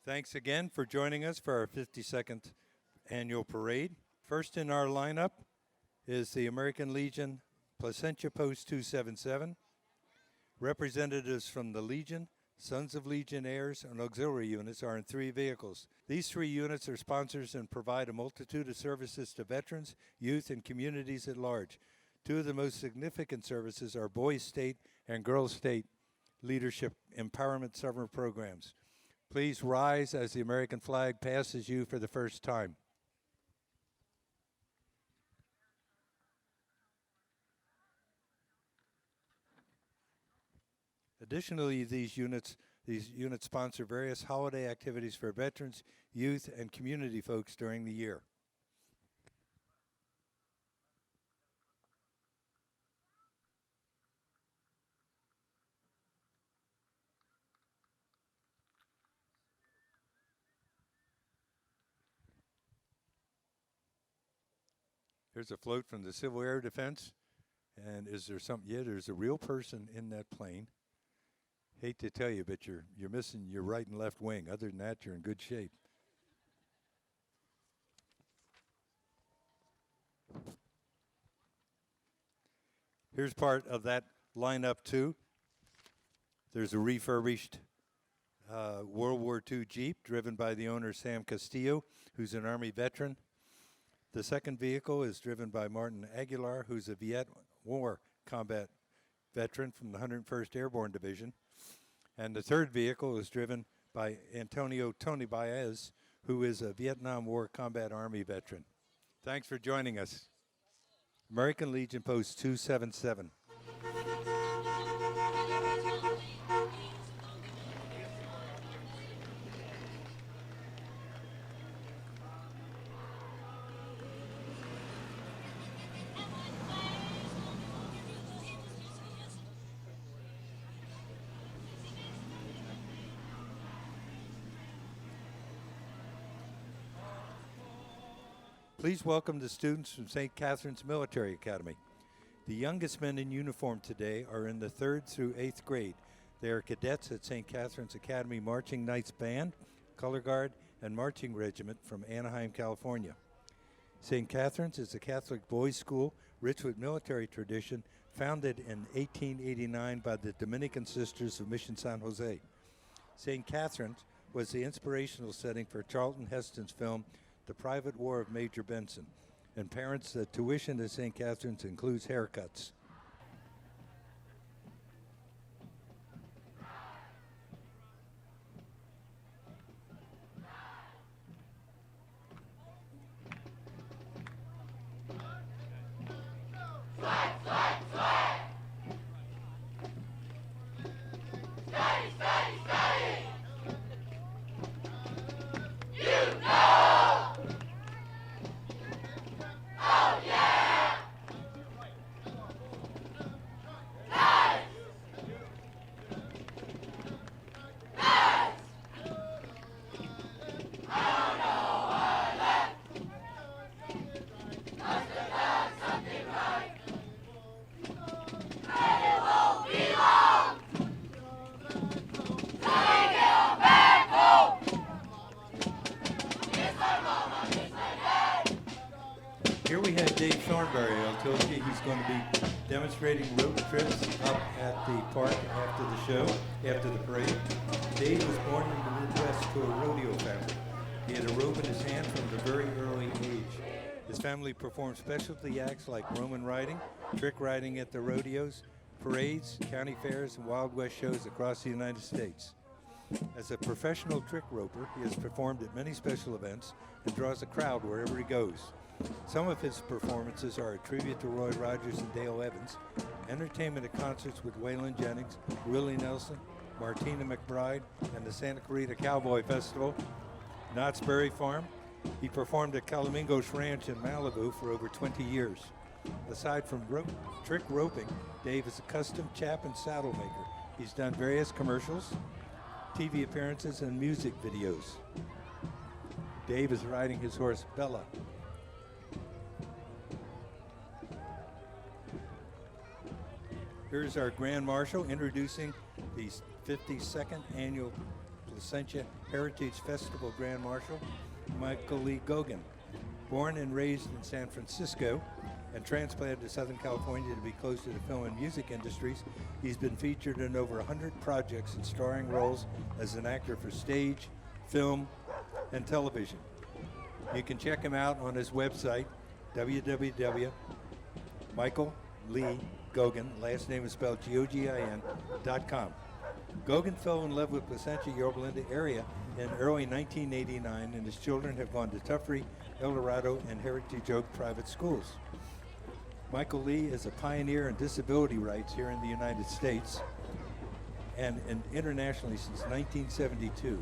Thanks again for joining us for our 52nd annual parade. First in our lineup is the American Legion Placentia Post 277. Representatives from the Legion, Sons of Legionnaires, and auxiliary units are in 3 vehicles. These 3 units are sponsors and provide a multitude of services to veterans, youth, and communities at large. 2 of the most significant services are Boys State and Girls State Leadership Empowerment Summer Programs. Please rise as the American flag passes you for the first time. Additionally, these units sponsor various holiday activities for veterans, youth, and community folks during the year. Here's a float from the Civil Air Defense. And is there something? Yeah, there's a real person in that plane. Hate to tell you, but you're missing your right and left wing. Other than that, you're in good shape. Here's part of that lineup too. There's a refurbished World War II Jeep driven by the owner Sam Castillo, who's an Army veteran. The second vehicle is driven by Martin Aguilar, who's a Viet War combat veteran from the 101st Airborne Division. And the third vehicle is driven by Antonio Tony Baez, who is a Vietnam War Combat Army veteran. Thanks for joining us. American Legion Post 277. Please welcome the students from St. Catherine's Military Academy. The youngest men in uniform today are in the 3rd through 8th grade. They are cadets at St. Catherine's Academy Marching Knights Band, Color Guard, and Marching Regiment from Anaheim, California. St. Catherine's is a Catholic boys' school rich with military tradition, founded in 1889 by the Dominican Sisters of Mission San Jose. St. Catherine's was the inspirational setting for Charlton Heston's film The Private War of Major Benson, and parents, the tuition at St. Catherine's includes haircuts. Here we have Dave Thornberry. I told you he's going to be demonstrating rope trips up at the park after the show, after the parade. Dave was born in the Midwest to a rodeo family. He had a rope in his hand from a very early age. His family performed specialty acts like Roman riding, trick riding at the rodeos, parades, county fairs, and Wild West shows across the United States. As a professional trick roper, he has performed at many special events and draws a crowd wherever he goes. Some of his performances are a tribute to Roy Rogers and Dale Evans, entertainment at concerts with Waylon Jennings, Willie Nelson, Martina McBride, and the Santa Clarita Cowboy Festival, Knott's Berry Farm. He performed at Calamingos Ranch in Malibu for over 20 years. Aside from trick roping, Dave is a custom chap and saddle maker. He's done various commercials, TV appearances, and music videos. Dave is riding his horse, Bella. Here's our Grand Marshal introducing the 52nd Annual Placentia Heritage Festival Grand Marshal, Michael Lee Gogan. Born and raised in San Francisco and transplanted to Southern California to be close to the film and music industries, he's been featured in over 100 projects and starring roles as an actor for stage, film, and television. You can check him out on his website, www.michaelleegogan, last name is spelled Gogin.com. Gogan fell in love with Placentia, Yorba Linda area in early 1989, and his children have gone to Tuffrey, El Dorado, and Heritage Oak private schools. Michael Lee is a pioneer in disability rights here in the United States and internationally since 1972.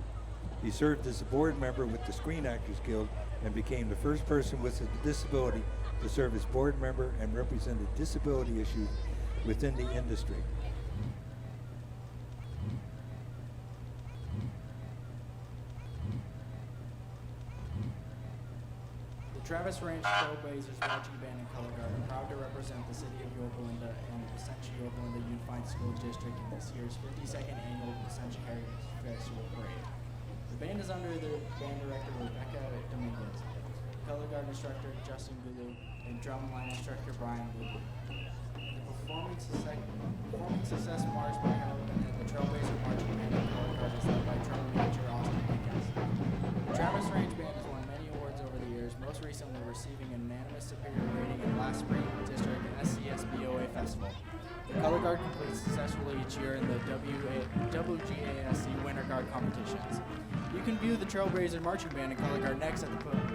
He served as a board member with the Screen Actors Guild and became the first person with a disability to serve as board member and represented disability issues within the industry. The Travis Ranch Trailblazers Marching Band and Color Guard are proud to represent the city of Yorba Linda and the Placentia Yorba Linda Unified School District in this year's 52nd annual Placentia Heritage Festival Parade. The band is under the band director Rebecca Dominguez, color guard instructor Justin Gulu, and drum line instructor Brian Gulu. The Performing Success March by and the Trailblazer Marching Band and Color Guard is led by drum major Austin Dickens. The Travis Ranch Band has won many awards over the years, most recently receiving an unanimous superior rating in last spring district and SCSBOA Festival. The Color Guard competes successfully each year in the WGASC Winter Guard competitions. You can view the Trailblazer Marching Band and Color Guard next at the podium.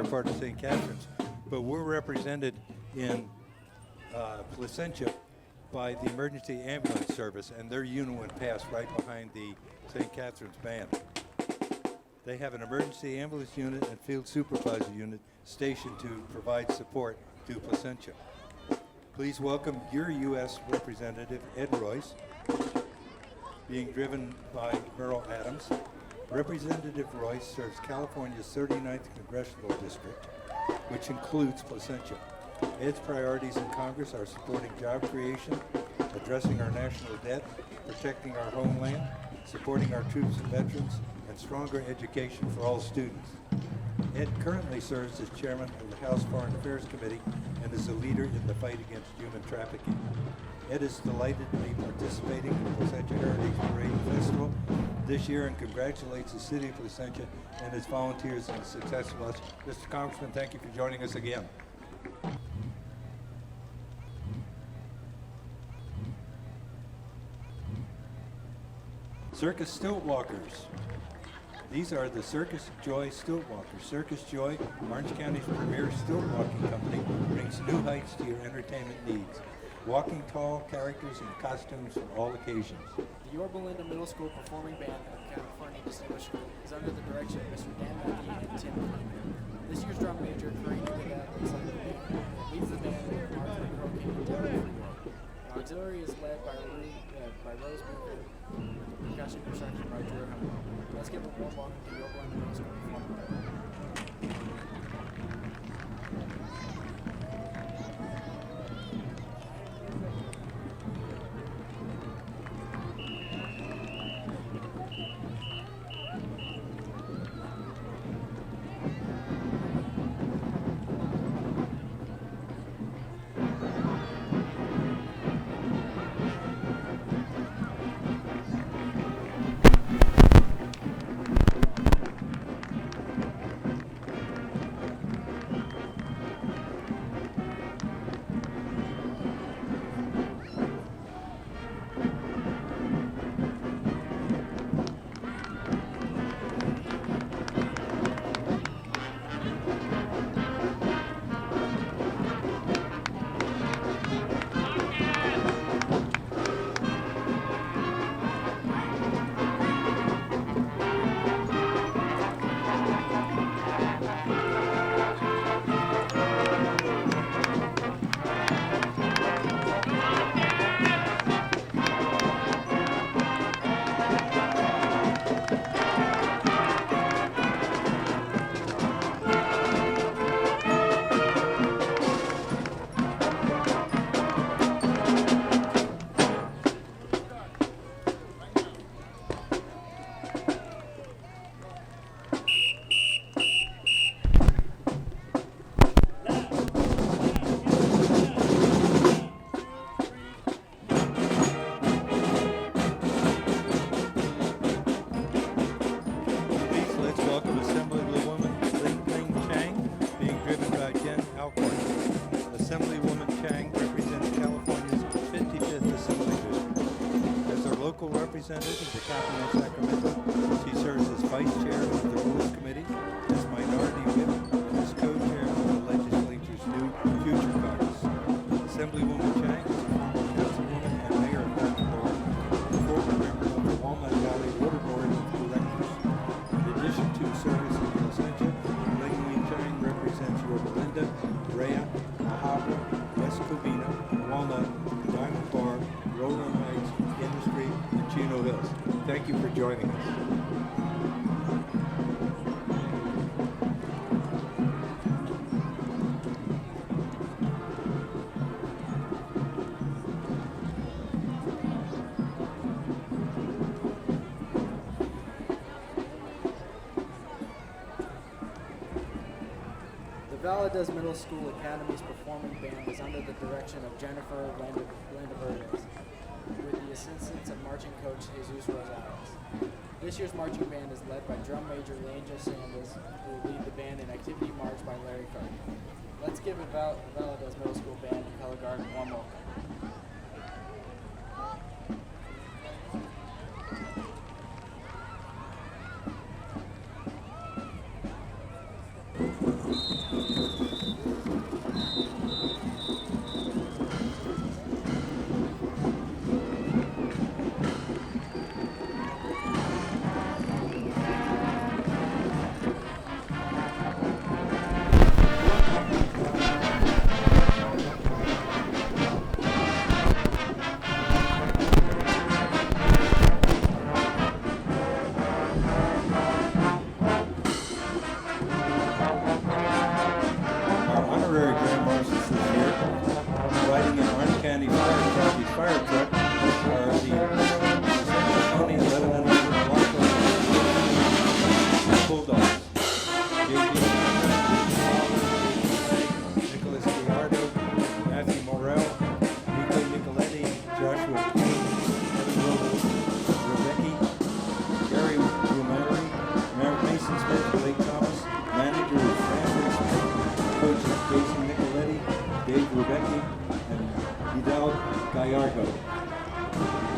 Part of St. Catharines, but we're represented in Placentia by the Emergency Ambulance Service, and their unit went past right behind the St. Catharines band. They have an emergency ambulance unit and field supervisor unit stationed to provide support to Placentia. Please welcome your U.S. Representative, Ed Royce, being driven by Merle Adams. Representative Royce serves California's 39th Congressional District, which includes Placentia. Ed's priorities in Congress are supporting job creation, addressing our national debt, protecting our homeland, supporting our troops and veterans, and stronger education for all students. Ed currently serves as chairman of the House Foreign Affairs Committee and is a leader in the fight against human trafficking. Ed is delighted to be participating in the Placentia Heritage Parade Festival this year and congratulates the city of Placentia and its volunteers on the success of us. Mr. Congressman, thank you for joining us again. Circus Stilt Walkers. These are the Circus Joy Stilt Walkers. Circus Joy, Orange County's premier stilt walking company, brings new heights to your entertainment needs. Walking tall characters in costumes for all occasions. The Yorba Linda Middle School Performing Band of California Distinguished is under the direction of Mr. Dan Matthew and Tim Freeman. This year's drum major, Karina Goodell, leads the band with Mark Crokin and Derek Freeman. The auxiliary is led by Rose Booker, percussion instructor by Drew Hummel. Let's give a warm welcome to Yorba Linda Middle School Performing Band. representative of the capital of Sacramento. She serves as vice chair of the Rules Committee, as minority whip, and as co-chair of the legislature's new Future Caucus. Assemblywoman Chang is a former councilwoman and mayor of Bangalore, a former member of the Walnut Valley Water Board of Directors. In addition to service in Placentia, Ling Chang represents Yorba Linda, Brea, Mahabra, West Covina, Walnut, Diamond Bar, Roland Heights, Industry, and Chino Hills. Thank you for joining us. The Valadez Middle School Academy's performing band is under the direction of Jennifer Landaverdes, with the assistance of marching coach Jesus Rosales. This year's marching band is led by drum major Angel Sanders, who will lead the band in Activity March by Larry Carter. Let's give the Valadez Middle School Band and Color Guard a warm welcome.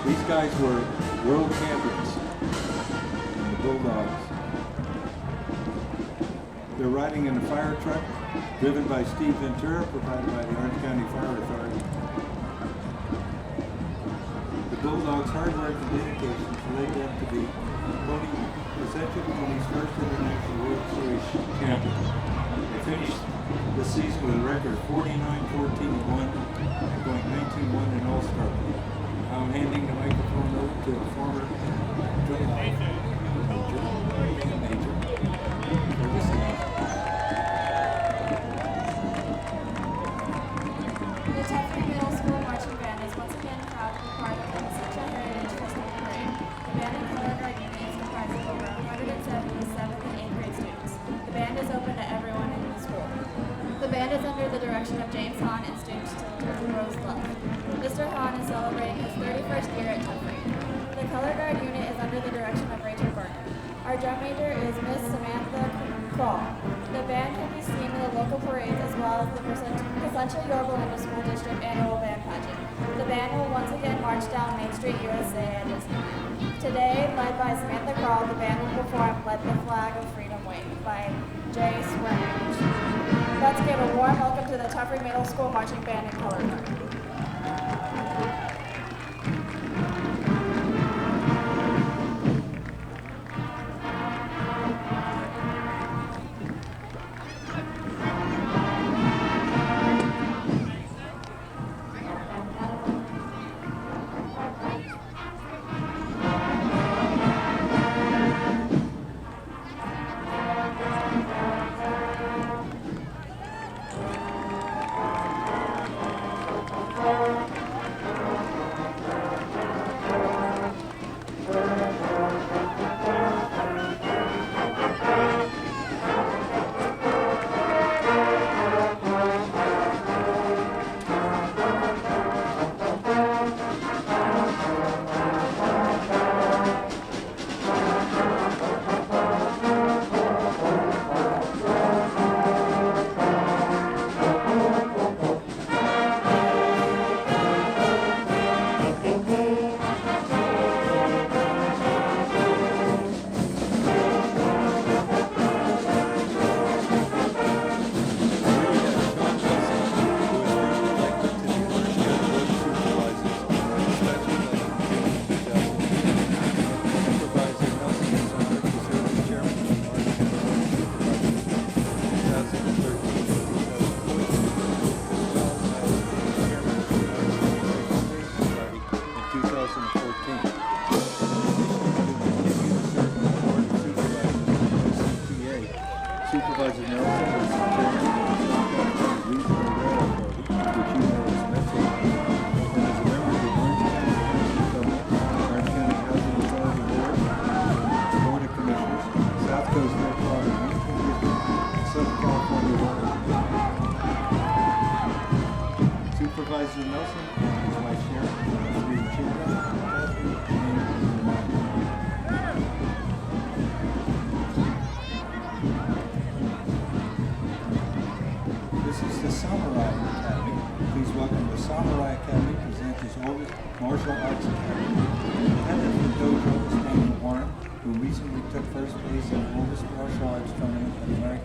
These guys were world champions in the Bulldogs. They're riding in a fire truck driven by Steve Ventura, provided by the Orange County Fire Authority. The Bulldogs' hard work and dedication led them to be Placentia Pony's first International World Series champion. They finished the season with a record of 49-14-1 and going 19-1 in All-Star play. I'm handing the microphone over to a former drum major. The Tuffrey Middle School Marching Band is once again proud to be part of the Placentia Heritage Festival Parade. The band and color guard unit is comprised of over 170 7th and 8th grade students. The band is open to everyone in the school. The band is under the direction of James Hahn and students to Rose Love. Mr. Hahn is celebrating his 31st year at Tuffrey. The color guard unit is under the direction of Rachel Gardner. Our drum major is Miss Samantha Kroll. The band can be seen in the local parades as well as the Placentia Yorba Linda School District annual band pageant. The band will once again march down Main Street, USA at Disneyland. Today, led by Samantha Kroll, the band will perform Let the Flag of Freedom Wave by Jay Swearinge. Let's give a warm welcome to the Tuffrey Middle School Marching Band and Color Guard. Martial Arts Academy. Head of the dojo is Danny Warren, who recently took first place in the oldest martial arts tournament in America.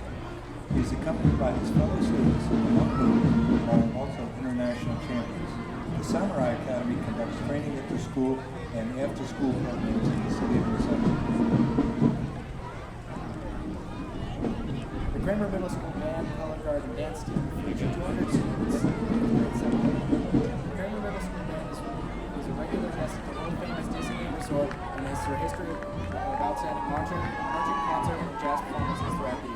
He is accompanied by his fellow students, among whom are also international champions. The Samurai Academy conducts training at the school and after-school programs in the city of Los Angeles. The Kramer Middle School Band, Color Guard, and Dance Team feature 200 students in grade 7. The Kramer Middle School Band is a regular guest at the world-famous Disneyland Resort and has a history of outstanding marching concert, and jazz performances throughout the year.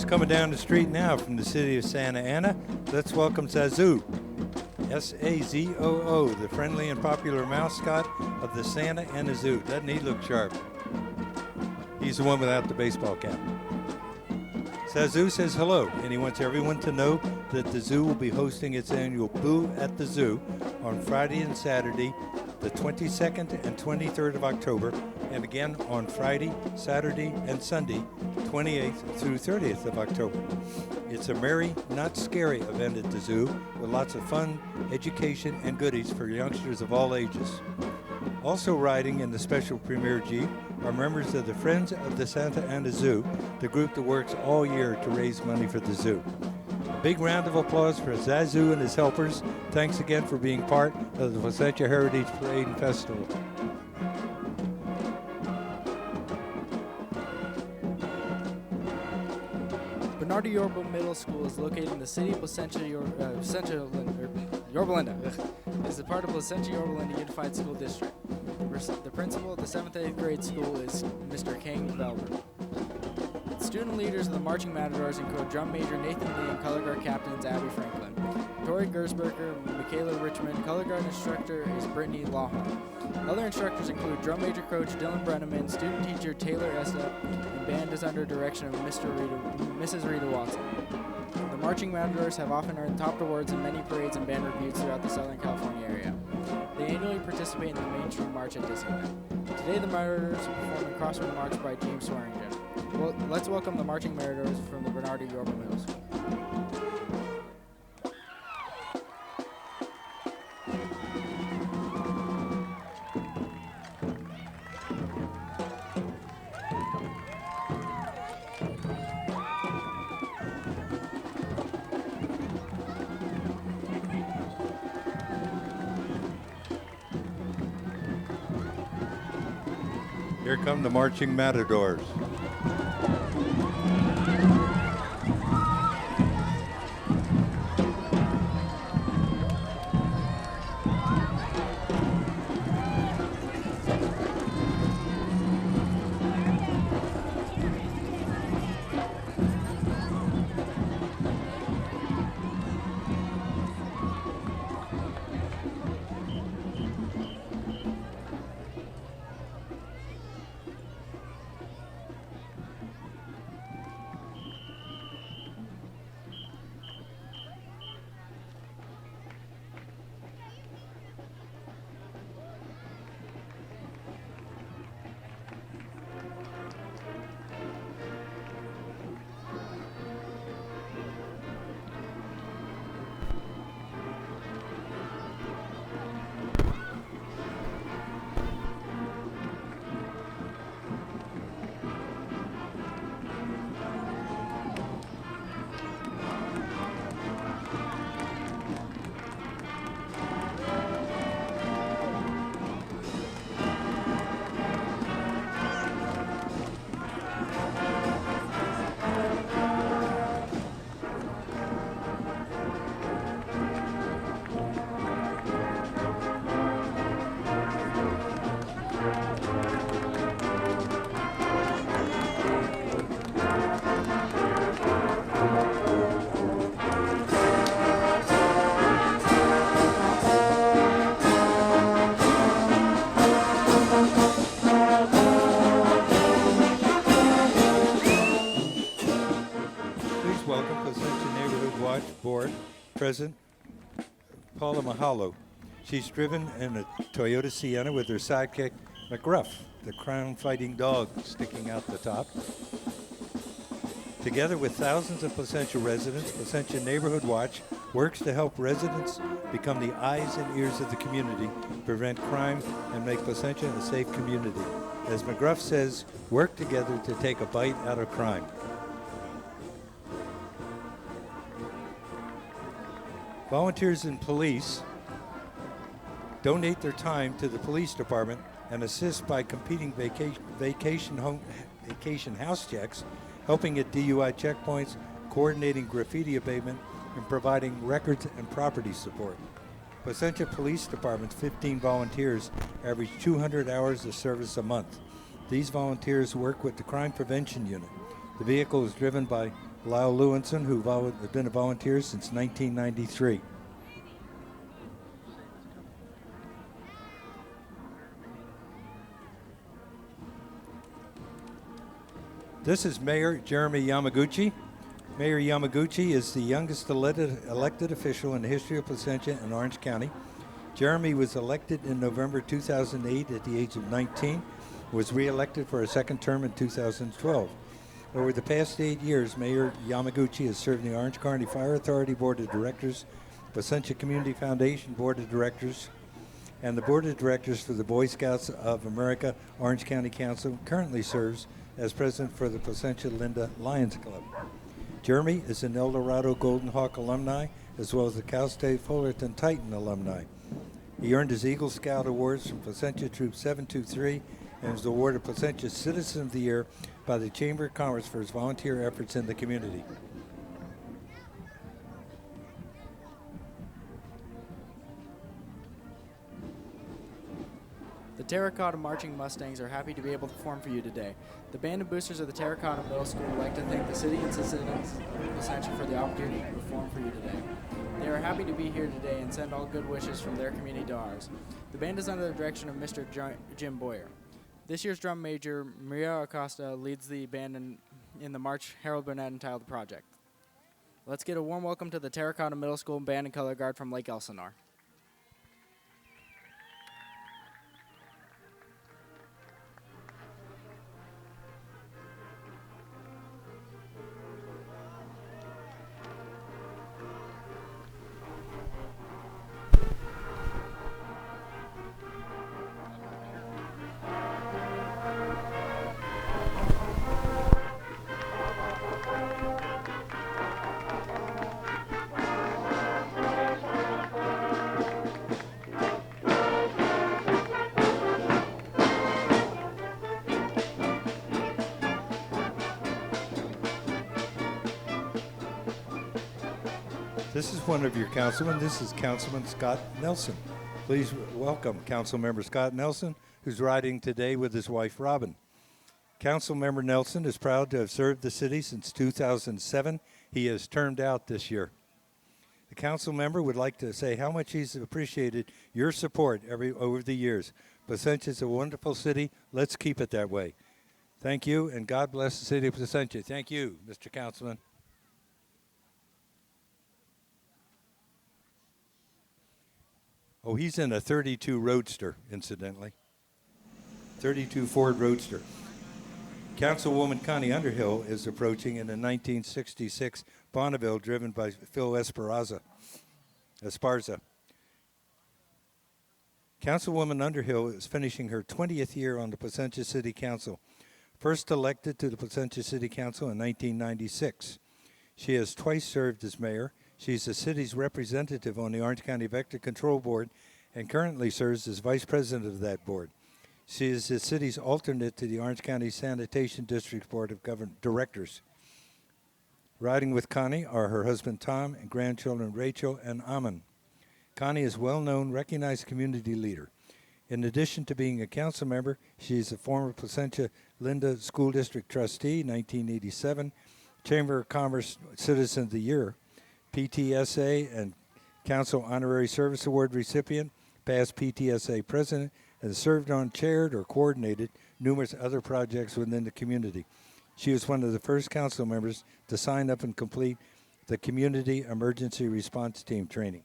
Coming down the street now from the city of Santa Ana, let's welcome Sazoo. S-A-Z-O-O, the friendly and popular mascot of the Santa Ana Zoo. Doesn't he look sharp? He's the one without the baseball cap. Sazoo says hello, and he wants everyone to know that the zoo will be hosting its annual Boo at the Zoo on Friday and Saturday, the 22nd and 23rd of October, and again on Friday, Saturday, and Sunday, 28th through 30th of October. It's a merry, not scary event at the zoo with lots of fun, education, and goodies for youngsters of all ages. Also riding in the special Premier Jeep are members of the Friends of the Santa Ana Zoo, the group that works all year to raise money for the zoo. A big round of applause for Zazu and his helpers. Thanks again for being part of the Placentia Heritage Parade and Festival. Bernardo Yorba Middle School is located in the city of Placentia, Yorba Linda. Is a part of Placentia Yorba Linda Unified School District. The principal of the 7th and 8th grade school is Mr. King Velber. Student leaders of the Marching Matadors include drum major Nathan Lee and color guard captains Abby Franklin. Tori Gersberger, Michaela Richmond, color guard instructor is Brittany Lawhon. Other instructors include drum major coach Dylan Brenneman, student teacher Taylor Estep, and band is under direction of Mrs. Rita Watson. The Marching Matadors have often earned top awards in many parades and band reviews throughout the Southern California area. They annually participate in the Main Street March at Disneyland. Today, the Matadors will perform a crossword march by James Swearingen. Well, let's welcome the Marching Matadors from the Bernardo Yorba Middle School. Here come the Marching Matadors. President Paula Mahalo. She's driven in a Toyota Sienna with her sidekick, McGruff, the crime-fighting dog sticking out the top. Together with thousands of Placentia residents, Placentia Neighborhood Watch works to help residents become the eyes and ears of the community, prevent crime, and make Placentia a safe community. As McGruff says, work together to take a bite out of crime. Volunteers and police donate their time to the police department and assist by completing vacation house checks, helping at DUI checkpoints, coordinating graffiti abatement, and providing records and property support. Placentia Police Department's 15 volunteers average 200 hours of service a month. These volunteers work with the Crime Prevention Unit. The vehicle is driven by Lyle Lewinson, who has been a volunteer since 1993. This is Mayor Jeremy Yamaguchi. Mayor Yamaguchi is the youngest elected official in the history of Placentia and Orange County. Jeremy was elected in November 2008 at the age of 19, was re-elected for a second term in 2012. Over the past 8 years, Mayor Yamaguchi has served the Orange County Fire Authority Board of Directors, Placentia Community Foundation Board of Directors, and the Board of Directors for the Boy Scouts of America Orange County Council. Currently serves as president for the Placentia Linda Lions Club. Jeremy is an El Dorado Golden Hawk alumni, as well as the Cal State Fullerton Titan alumni. He earned his Eagle Scout Awards from Placentia Troop 723 and was awarded Placentia Citizen of the Year by the Chamber of Commerce for his volunteer efforts in the community. The Terracotta Marching Mustangs are happy to be able to perform for you today. The band and boosters of the Terracotta Middle School would like to thank the city and citizens of Placentia for the opportunity to perform for you today. They are happy to be here today and send all good wishes from their community to ours. The band is under the direction of Mr. Jim Boyer. This year's drum major, Maria Acosta, leads the band in the march Harold Burnett entitled The Project. Let's get a warm welcome to the Terracotta Middle School Band and Color Guard from Lake Elsinore. This is one of your councilmen. This is Councilman Scott Nelson. Please welcome Councilmember Scott Nelson, who's riding today with his wife, Robin. Councilmember Nelson is proud to have served the city since 2007. He has turned out this year. The council member would like to say how much he's appreciated your support over the years. Placentia is a wonderful city. Let's keep it that way. Thank you, and God bless the city of Placentia. Thank you, Mr. Councilman. Oh, he's in a 32 Roadster, incidentally. 32 Ford Roadster. Councilwoman Connie Underhill is approaching in a 1966 Bonneville driven by Phil Esparza. Councilwoman Underhill is finishing her 20th year on the Placentia City Council. First elected to the Placentia City Council in 1996. She has twice served as mayor. She's the city's representative on the Orange County Vector Control Board and currently serves as vice president of that board. She is the city's alternate to the Orange County Sanitation District Board of Directors. Riding with Connie are her husband Tom and grandchildren Rachel and Aman. Connie is a well-known, recognized community leader. In addition to being a council member, she is a former Placentia Linda School District trustee, 1987, Chamber of Commerce Citizen of the Year, PTSA and Council Honorary Service Award recipient, past PTSA president, and served on, chaired, or coordinated numerous other projects within the community. She was one of the first council members to sign up and complete the Community Emergency Response Team training.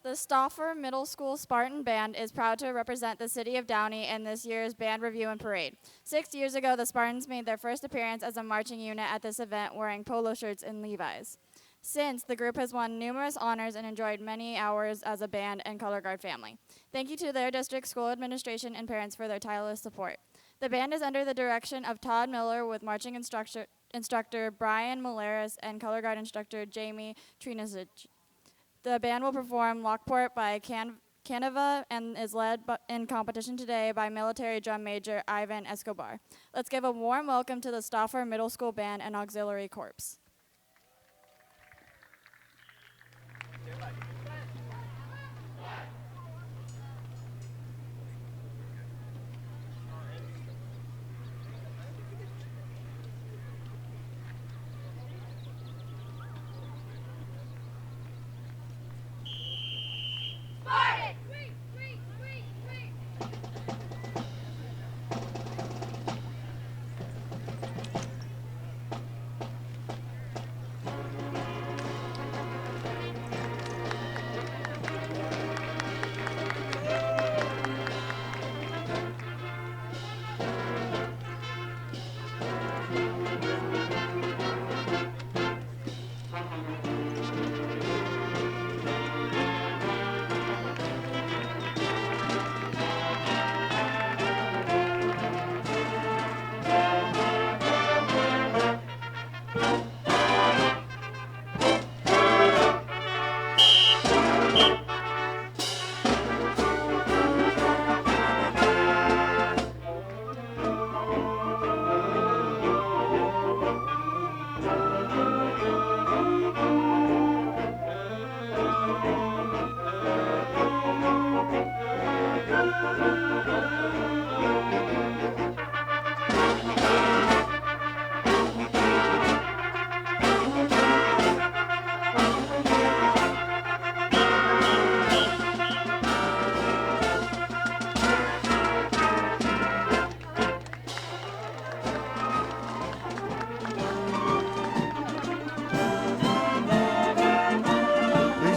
The Stauffer Middle School Spartan Band is proud to represent the city of Downey in this year's band review and parade. 6 years ago, the Spartans made their first appearance as a marching unit at this event wearing polo shirts and Levi's. Since, the group has won numerous honors and enjoyed many hours as a band and color guard family. Thank you to their district school administration and parents for their tireless support. The band is under the direction of Todd Miller with marching instructor Brian Molaris and color guard instructor Jamie Trinasic. The band will perform Lockport by Caneva and is led in competition today by military drum major Ivan Escobar. Let's give a warm welcome to the Stauffer Middle School Band and Auxiliary Corps.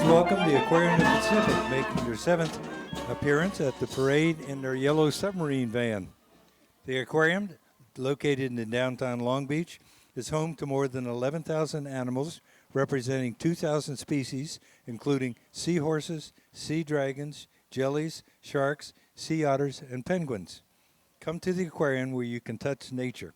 Welcome the Aquarium of the Pacific, making their 7th appearance at the parade in their yellow submarine van. The aquarium, located in downtown Long Beach, is home to more than 11,000 animals, representing 2,000 species, including seahorses, sea dragons, jellies, sharks, sea otters, and penguins. Come to the aquarium where you can touch nature.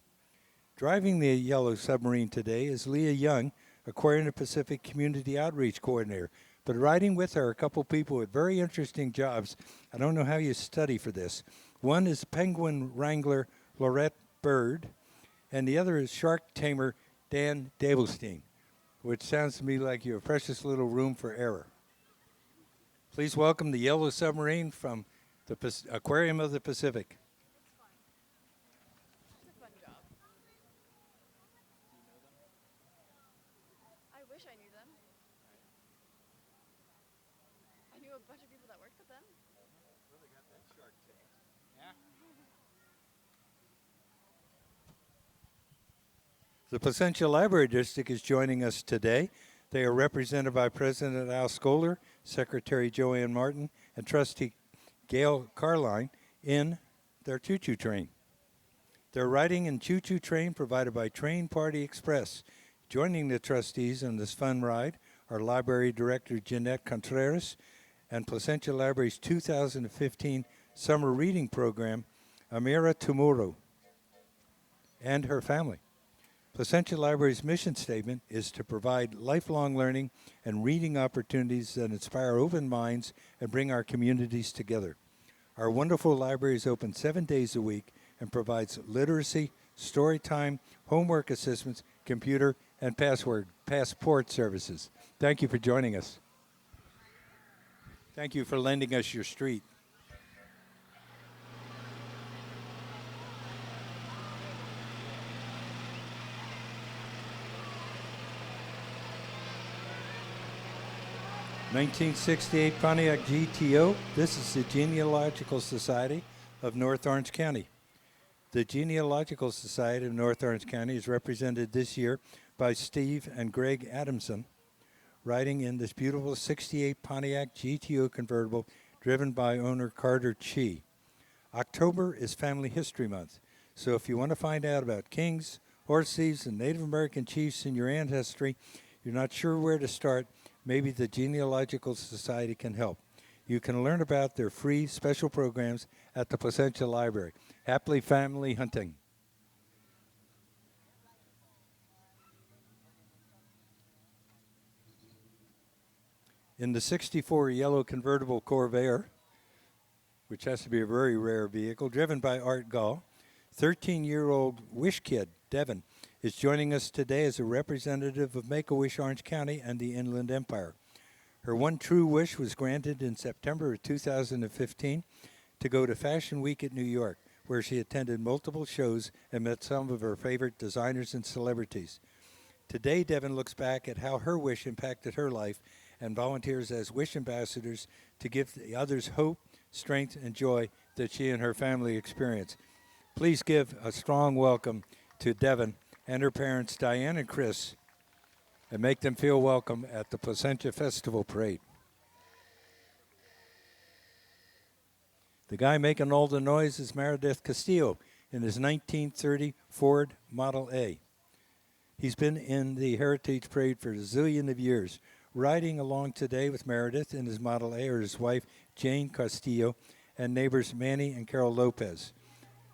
Driving the yellow submarine today is Leah Young, Aquarium of the Pacific Community Outreach Coordinator. But riding with her are a couple people with very interesting jobs. I don't know how you study for this. One is penguin wrangler Laurette Bird, and the other is shark tamer Dan Dabelstein, which sounds to me like you have precious little room for error. Please welcome the yellow submarine from the Aquarium of the Pacific. It's a fun job. I wish I knew them. I knew a bunch of people that worked with them. The Placentia Library District is joining us today. They are represented by President Al Scholar, Secretary Joanne Martin, and Trustee Gail Carline in their choo-choo train. They're riding in choo-choo train provided by Train Party Express. Joining the trustees on this fun ride are Library Director Jeanette Contreras and Placentia Library's 2015 Summer Reading Program, Amira Tumuro, and her family. Placentia Library's mission statement is to provide lifelong learning and reading opportunities that inspire open minds and bring our communities together. Our wonderful library is open 7 days a week and provides literacy, story time, homework assistance, computer, and passport services. Thank you for joining us. Thank you for lending us your street. (1968) Pontiac GTO. This is the Genealogical Society of North Orange County. The Genealogical Society of North Orange County is represented this year by Steve and Greg Adamson, riding in this beautiful 68 Pontiac GTO convertible driven by owner Carter Chi. October is Family History Month, so if you want to find out about kings, horse thieves, and Native American chiefs in your ancestry, you're not sure where to start, maybe the Genealogical Society can help. You can learn about their free special programs at the Placentia Library. Happily Family Hunting. In the 64 yellow convertible Corvair, which has to be a very rare vehicle, driven by Art Gall, 13-year-old Wish Kid, Devin, is joining us today as a representative of Make-A-Wish Orange County and the Inland Empire. Her one true wish was granted in September of 2015 to go to Fashion Week at New York, where she attended multiple shows and met some of her favorite designers and celebrities. Today, Devin looks back at how her wish impacted her life and volunteers as Wish ambassadors to give the others hope, strength, and joy that she and her family experience. Please give a strong welcome to Devin and her parents, Diane and Chris, and make them feel welcome at the Placentia Festival Parade. The guy making all the noise is Meredith Castillo in his 1930 Ford Model A. He's been in the Heritage Parade for a zillion of years. Riding along today with Meredith in his Model A are his wife, Jane Castillo, and neighbors Manny and Carol Lopez.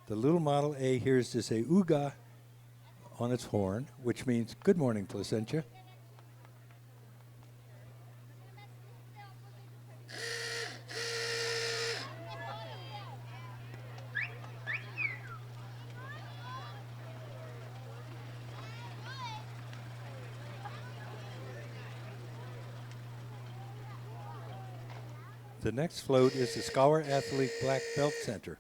The little Model A hears to say "Ooga" on its horn, which means "Good morning, Placentia." The next float is the Scholar Athlete Black Belt Center.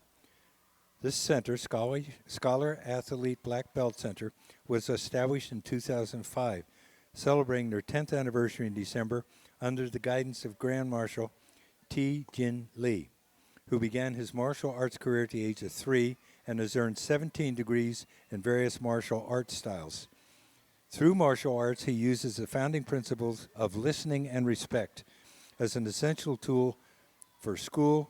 This center, Scholar Athlete Black Belt Center, was established in 2005, celebrating their 10th anniversary in December under the guidance of Grand Marshal T. Jin Lee, who began his martial arts career at the age of 3 and has earned 17 degrees in various martial arts styles. Through martial arts, he uses the founding principles of listening and respect as an essential tool for school,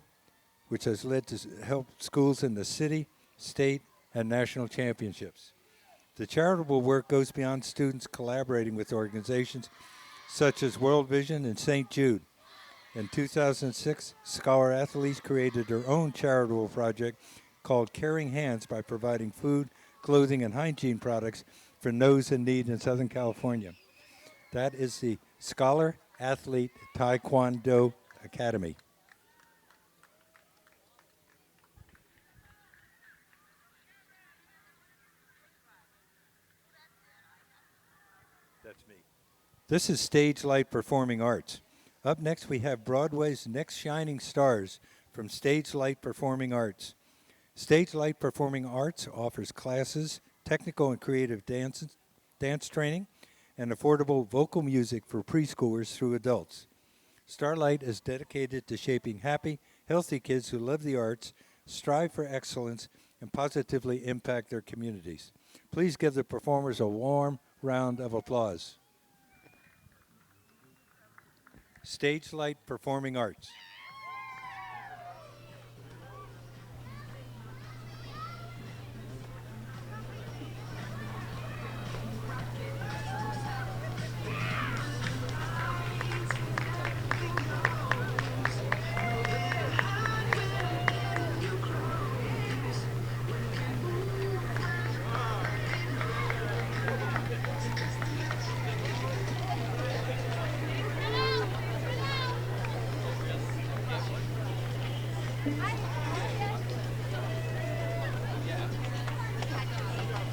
which has led to help schools in the city, state, and national championships. The charitable work goes beyond students collaborating with organizations such as World Vision and St. Jude. In 2006, Scholar Athletes created their own charitable project called Caring Hands by providing food, clothing, and hygiene products for those in need in Southern California. That is the Scholar Athlete Taekwondo Academy. That's me. This is Stage Light Performing Arts. Up next, we have Broadway's Next Shining Stars from Stage Light Performing Arts. Stage Light Performing Arts offers classes, technical and creative dance training, and affordable vocal music for preschoolers through adults. Starlight is dedicated to shaping happy, healthy kids who love the arts, strive for excellence, and positively impact their communities. Please give the performers a warm round of applause. Stage Light Performing Arts.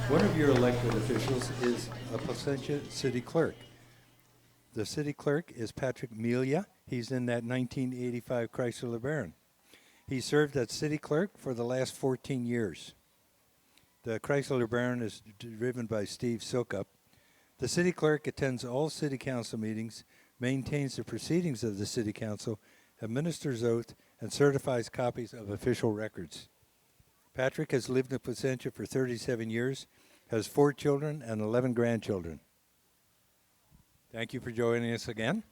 One of your elected officials is a Placentia city clerk. The city clerk is Patrick Melia. He's in that 1985 Chrysler LeBaron. He served as city clerk for the last 14 years. The Chrysler LeBaron is driven by Steve Silkup. The city clerk attends all city council meetings, maintains the proceedings of the city council, administers oath, and certifies copies of official records. Patrick has lived in Placentia for 37 years, has 4 children and 11 grandchildren. Thank you for joining us again.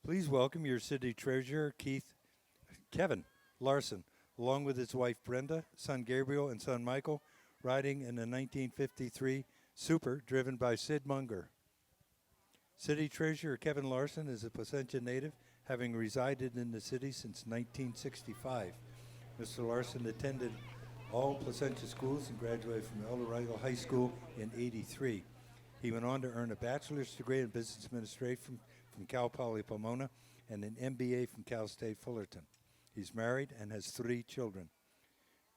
Please welcome your city treasurer, Kevin Larson, along with his wife Brenda, son Gabriel, and son Michael, riding in a 1953 Super driven by Sid Munger. City treasurer Kevin Larson is a Placentia native, having resided in the city since 1965. Mr. Larson attended all Placentia schools and graduated from El Dorado High School in '83. He went on to earn a bachelor's degree in business administration from Cal Poly Pomona and an MBA from Cal State Fullerton. He's married and has 3 children.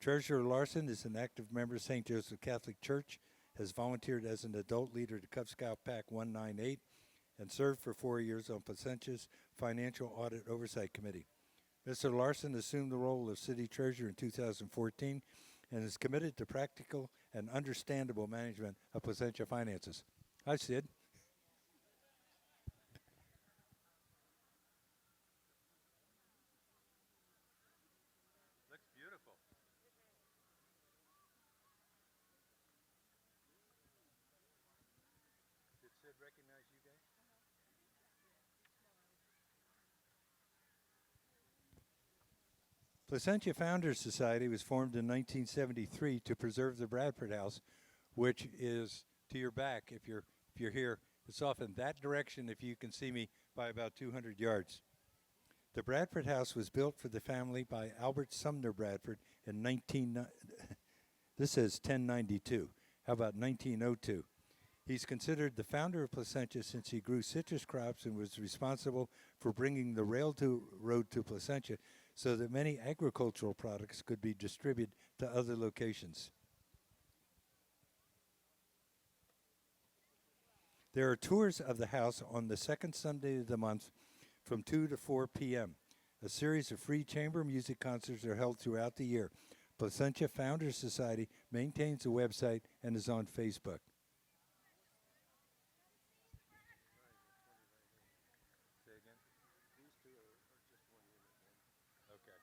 Treasurer Larson is an active member of St. Joseph Catholic Church, has volunteered as an adult leader to Cub Scout Pack 198, and served for 4 years on Placentia's Financial Audit Oversight Committee. Mr. Larson assumed the role of city treasurer in 2014 and is committed to practical and understandable management of Placentia finances. Hi, Sid. Looks beautiful. Did Sid recognize you guys? Placentia Founders Society was formed in 1973 to preserve the Bradford House, which is to your back if you're here. It's off in that direction if you can see me by about 200 yards. The Bradford House was built for the family by Albert Sumner Bradford in this says 1092. How about 1902? He's considered the founder of Placentia since he grew citrus crops and was responsible for bringing the road to Placentia so that many agricultural products could be distributed to other locations. There are tours of the house on the second Sunday of the month from 2 to 4 p.m. A series of free chamber music concerts are held throughout the year. Placentia Founders Society maintains a website and is on Facebook. Say again? These 2 are just 1 unit. Okay.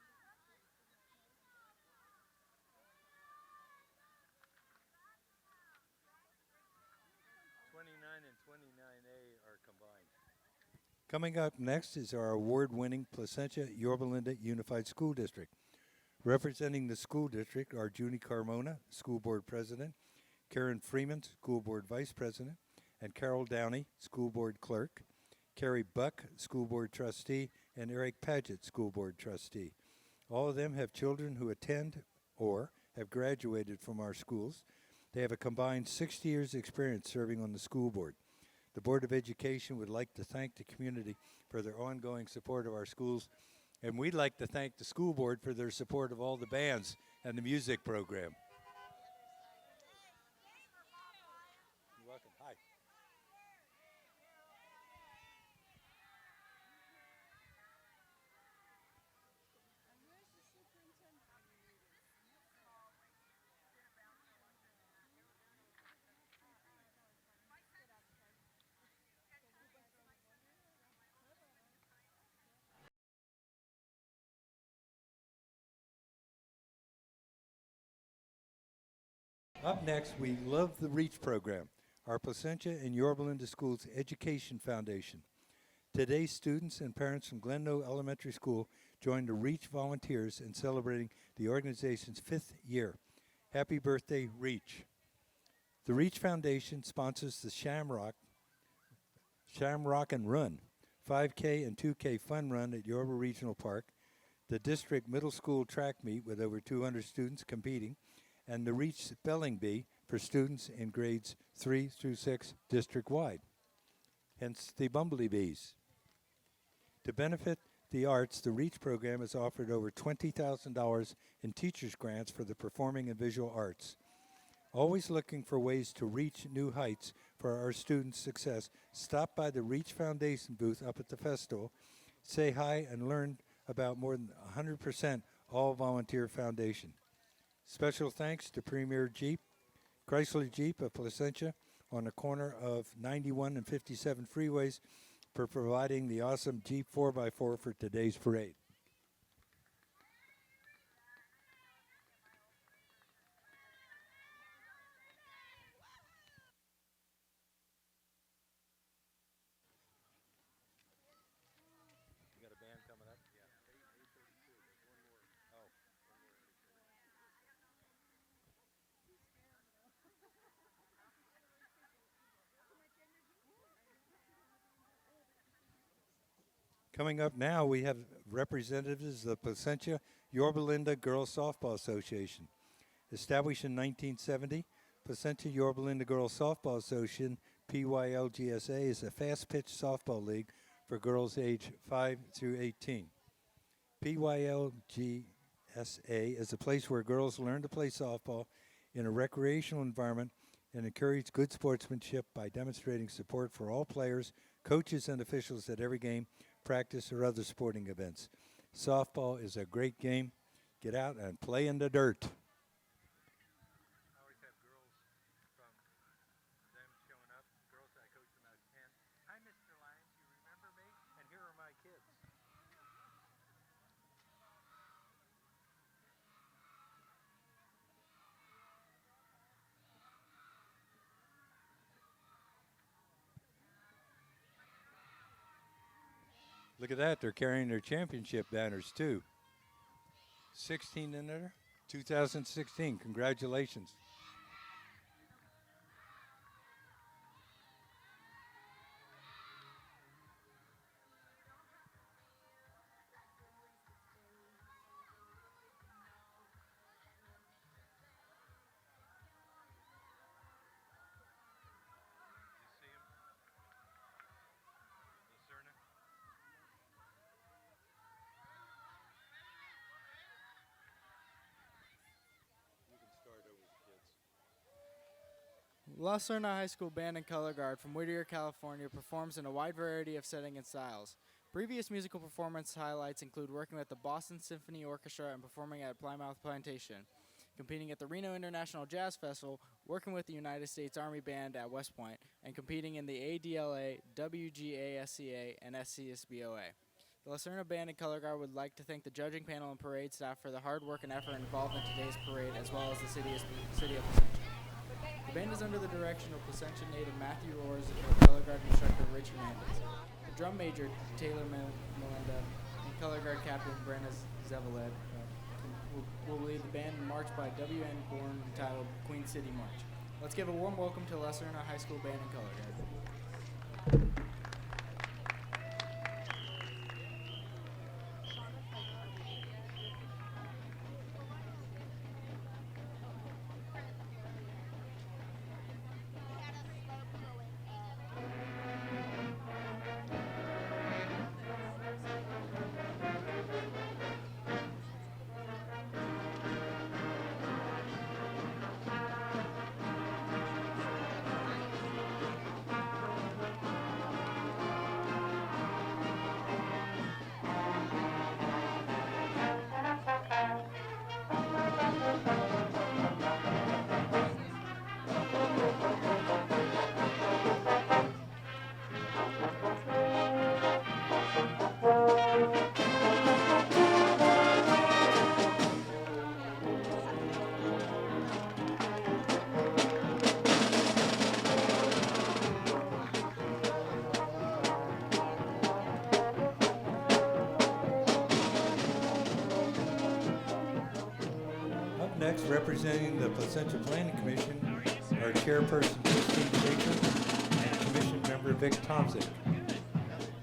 29 and 29A are combined. Coming up next is our award-winning Placentia Yorba Linda Unified School District. Representing the school district are Junie Carmona, School Board President, Karen Freeman, School Board Vice President, and Carol Downey, School Board Clerk, Carrie Buck, School Board Trustee, and Eric Paget, School Board Trustee. All of them have children who attend or have graduated from our schools. They have a combined 60 years' experience serving on the school board. The Board of Education would like to thank the community for their ongoing support of our schools, and we'd like to thank the school board for their support of all the bands and the music program. You're welcome. Hi. Up next, we love the REACH program, our Placentia and Yorba Linda Schools Education Foundation. Today, students and parents from Glenno Elementary School joined the REACH volunteers in celebrating the organization's 5th year. Happy birthday, REACH. The REACH Foundation sponsors the Shamrock and Run, 5K and 2K fun run at Yorba Regional Park, the district middle school track meet with over 200 students competing, and the REACH Spelling Bee for students in grades 3 through 6 district-wide, hence the Bumblebee Bees. To benefit the arts, the REACH program has offered over $20,000 in teachers' grants for the performing and visual arts. Always looking for ways to reach new heights for our students' success, stop by the Reach Foundation booth up at the festival, say hi, and learn about more than 100% all-volunteer foundation. Special thanks to Premier Jeep, Chrysler Jeep of Placentia on the corner of 91 and 57 freeways for providing the awesome Jeep 4x4 for today's parade. You got a band coming up? Yeah. Oh. Coming up now, we have representatives of the Placentia Yorba Linda Girls Softball Association. Established in 1970, Placentia Yorba Linda Girls Softball Association, PYLGSA, is a fast-pitch softball league for girls age 5 through 18. PYLGSA is a place where girls learn to play softball in a recreational environment and encourage good sportsmanship by demonstrating support for all players, coaches, and officials at every game, practice, or other sporting events. Softball is a great game. Get out and play in the dirt. I always have girls from them showing up, girls that I coached when I was 10. Hi, Mr. Lyons, you remember me? And here are my kids. Look at that, they're carrying their championship banners too. 16 in there, 2016, congratulations. La Serna High School Band and Color Guard from Whittier, California performs in a wide variety of settings and styles. Previous musical performance highlights include working with the Boston Symphony Orchestra and performing at Plymouth Plantation, competing at the Reno International Jazz Festival, working with the United States Army Band at West Point, and competing in the ADLA, WGASCA, and SCSBOA. The La Serna Band and Color Guard would like to thank the judging panel and parade staff for the hard work and effort involved in today's parade, as well as the city of Placentia. The band is under the direction of Placentia native Matthew Roars and color guard instructor Rich Hernandez. The drum major Taylor Melinda and color guard captain Brenda Zevaled will lead the band in march by W.N. Bourne entitled Queen City March. Let's give a warm welcome to La Serna High School Band and Color Guard. Next, representing the Placentia Planning Commission, our chairperson, Christine Baker, and commission member, Vic Tomzik.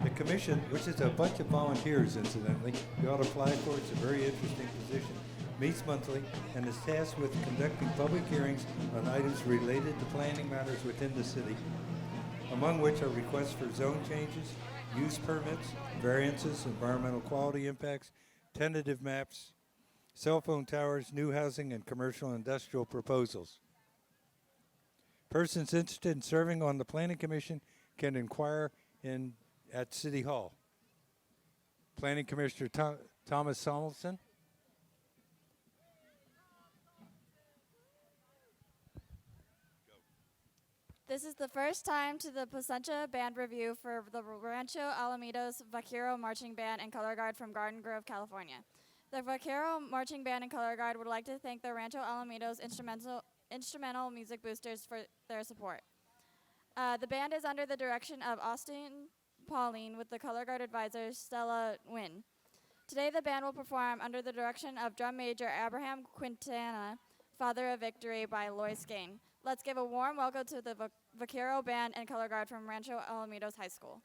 The commission, which is a bunch of volunteers, incidentally, you ought to apply for. It's a very interesting position, meets monthly, and is tasked with conducting public hearings on items related to planning matters within the city, among which are requests for zone changes, use permits, variances, environmental quality impacts, tentative maps, cell phone towers, new housing, and commercial and industrial proposals. Persons interested in serving on the Planning Commission can inquire at City Hall. Planning Commissioner Thomas Samuelson. This is the first time to the Placentia Band Review for the Rancho Alamitos Vaquero Marching Band and Color Guard from Garden Grove, California. The Vaquero Marching Band and Color Guard would like to thank the Rancho Alamitos Instrumental Music Boosters for their support. The band is under the direction of Austin Pauline with the Color Guard advisor Stella Wynn. Today the band will perform under the direction of drum major Abraham Quintana, Father of Victory by Lois Gain. Let's give a warm welcome to the Vaquero Band and Color Guard from Rancho Alamitos High School.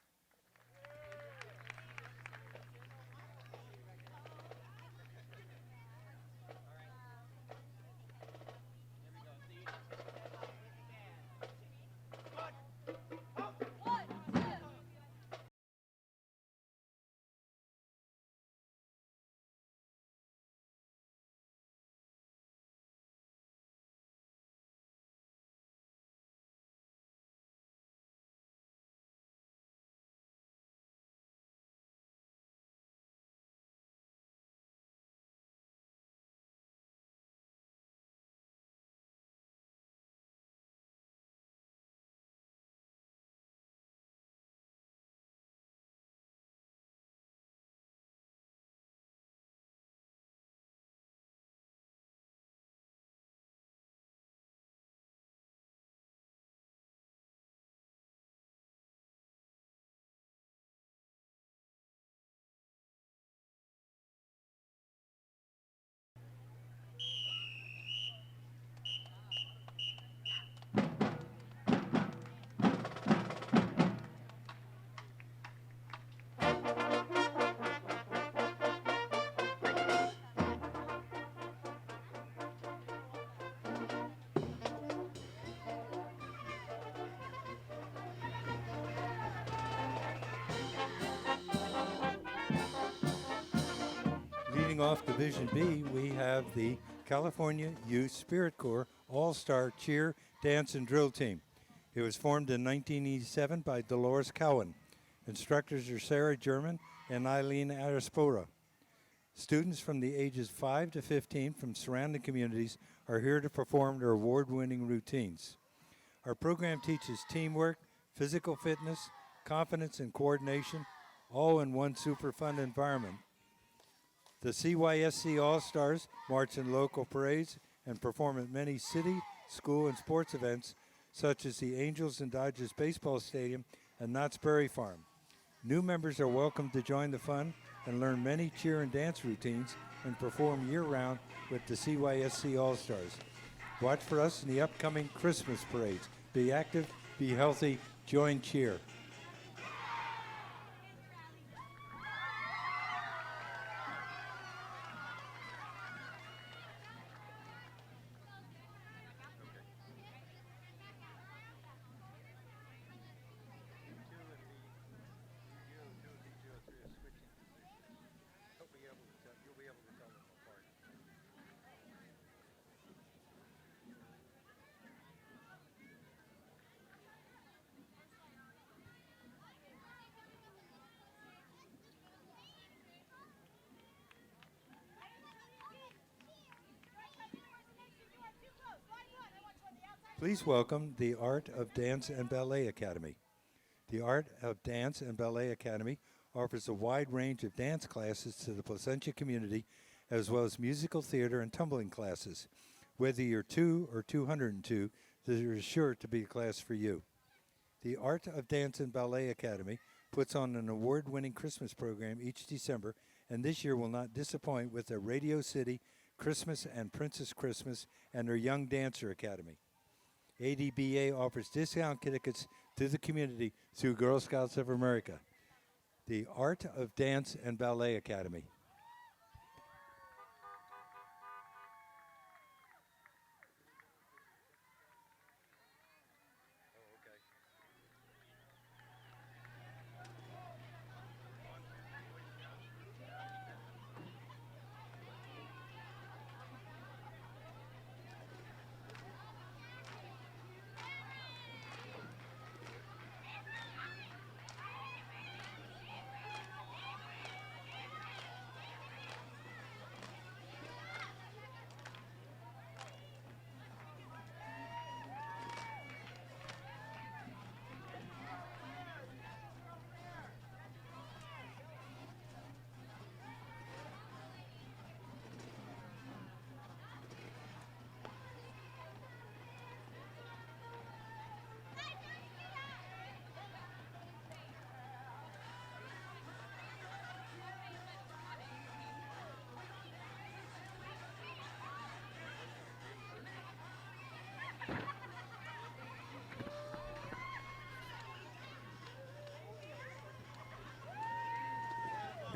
Leading off Division B, we have the California Youth Spirit Corps All-Star Cheer, Dance, and Drill Team. It was formed in 1987 by Dolores Cowan. Instructors are Sarah German and Eileen Araspora. Students from the ages 5 to 15 from surrounding communities are here to perform their award-winning routines. Our program teaches teamwork, physical fitness, confidence, and coordination, all in one super fun environment. The CYSC All-Stars march in local parades and perform at many city, school, and sports events, such as the Angels and Dodgers Baseball Stadium and Knott's Berry Farm. New members are welcome to join the fun and learn many cheer and dance routines and perform year-round with the CYSC All-Stars. Watch for us in the upcoming Christmas parades. Be active, be healthy, join cheer. Please welcome the Art of Dance and Ballet Academy. The Art of Dance and Ballet Academy offers a wide range of dance classes to the Placentia community, as well as musical theater and tumbling classes. Whether you're 2 or 202, there is sure to be a class for you. The Art of Dance and Ballet Academy puts on an award-winning Christmas program each December, and this year will not disappoint with their Radio City Christmas and Princess Christmas and their Young Dancer Academy. ADBA offers discount tickets to the community through Girl Scouts of America. The Art of Dance and Ballet Academy.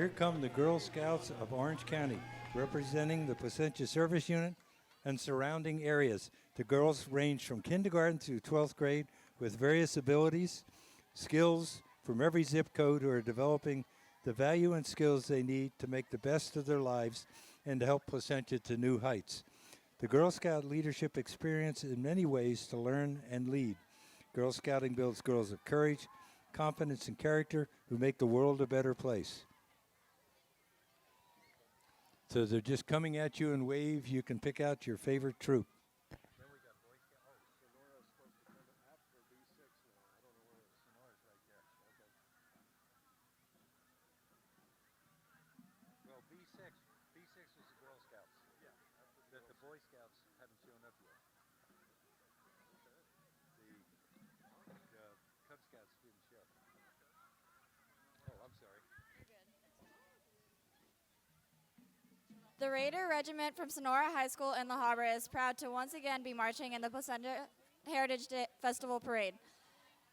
Here come the Girl Scouts of Orange County, representing the Placentia Service Unit and surrounding areas. The girls range from kindergarten to 12th grade with various abilities, skills from every zip code, who are developing the value and skills they need to make the best of their lives and to help Placentia to new heights. The Girl Scout leadership experience in many ways to learn and lead. Girl Scouting builds girls of courage, confidence, and character who make the world a better place. So they're just coming at you in waves. You can pick out your favorite troop. Then we got Boy Scout. Oh, Sonora's supposed to come after B6 now. I don't know where Sonora's right there. Okay. Well, B6 was the Girl Scouts. Yeah. That the Boy Scouts haven't shown up yet. The Cub Scouts didn't show. Oh, I'm sorry. You're good. The Raider Regiment from Sonora High School in La Habra is proud to once again be marching in the Placentia Heritage Day Festival Parade.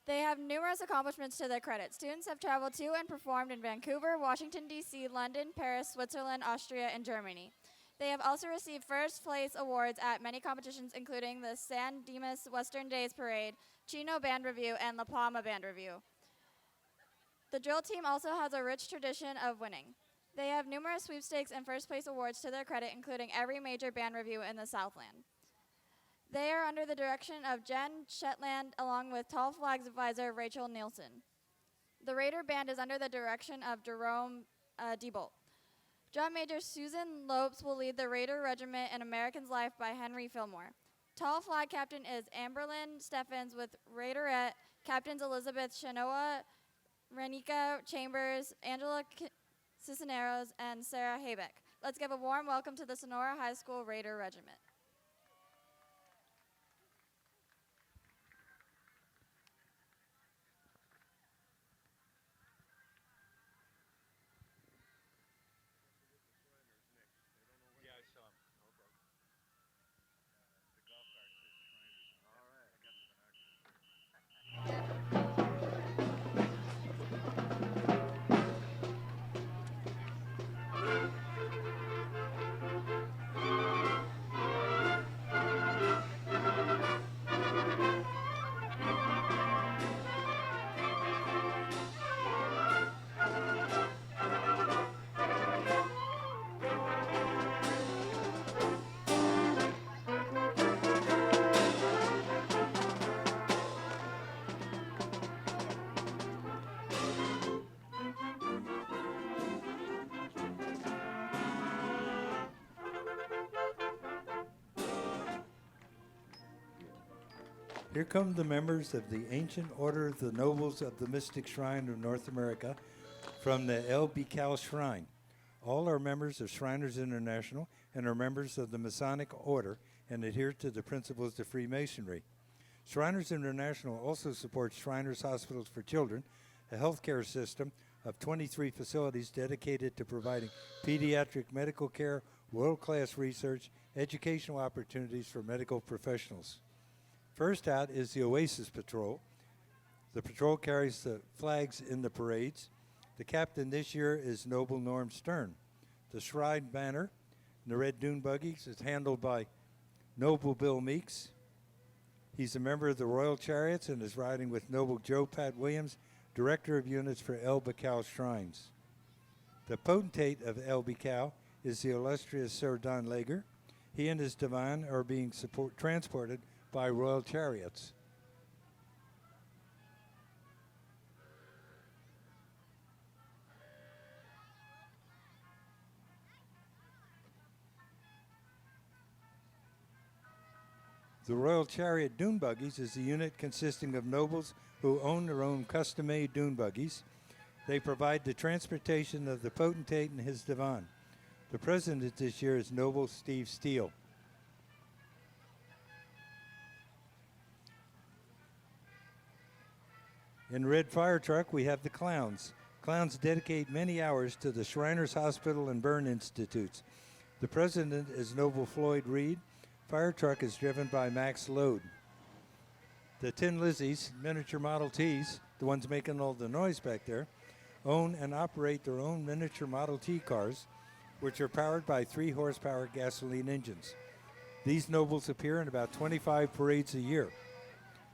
They have numerous accomplishments to their credit. Students have traveled to and performed in Vancouver, Washington, D.C., London, Paris, Switzerland, Austria, and Germany. They have also received first place awards at many competitions, including the San Dimas Western Days Parade, Chino Band Review, and La Palma Band Review. The drill team also has a rich tradition of winning. They have numerous sweepstakes and first place awards to their credit, including every major band review in the Southland. They are under the direction of Jen Shetland, along with Tall Flags advisor Rachel Nielsen. The Raider Band is under the direction of Jerome Diebolt. Drum Major Susan Lopes will lead the Raider Regiment in American's Life by Henry Fillmore. Tall Flag Captain is Amberlyn Steffens, with Raiderette Captains Elizabeth Shanoa, Renika Chambers, Angela Cisneros, and Sarah Haybeck. Let's give a warm welcome to the Sonora High School Raider Regiment. Yeah, I saw him. Okay. The golf cart says Shriners. All right. I got the binoculars. Here come the members of the Ancient Order of the Nobles of the Mystic Shrine of North America from the El Bical Shrine. All are members of Shriners International and are members of the Masonic Order and adhere to the principles of Freemasonry. Shriners International also supports Shriners Hospitals for Children, a healthcare system of 23 facilities dedicated to providing pediatric medical care, world-class research, educational opportunities for medical professionals. First out is the Oasis Patrol. The patrol carries the flags in the parades. The captain this year is Noble Norm Stern. The Shrine Banner and the Red Dune Buggies is handled by Noble Bill Meeks. He's a member of the Royal Chariots and is riding with Noble Joe Pat Williams, Director of Units for El Bical Shrines. The potentate of El Bical is the illustrious Sir Don Lager. He and his divan are being transported by Royal Chariots. The Royal Chariot Dune Buggies is a unit consisting of nobles who own their own custom-made dune buggies. They provide the transportation of the potentate and his divan. The president this year is Noble Steve Steele. In Red Fire Truck, we have the Clowns. Clowns dedicate many hours to the Shriners Hospital and Burn Institutes. The president is Noble Floyd Reed. Fire truck is driven by Max Lode. The Tin Lizzies, miniature Model Ts, the ones making all the noise back there, own and operate their own miniature Model T cars, which are powered by 3-horsepower gasoline engines. These nobles appear in about 25 parades a year,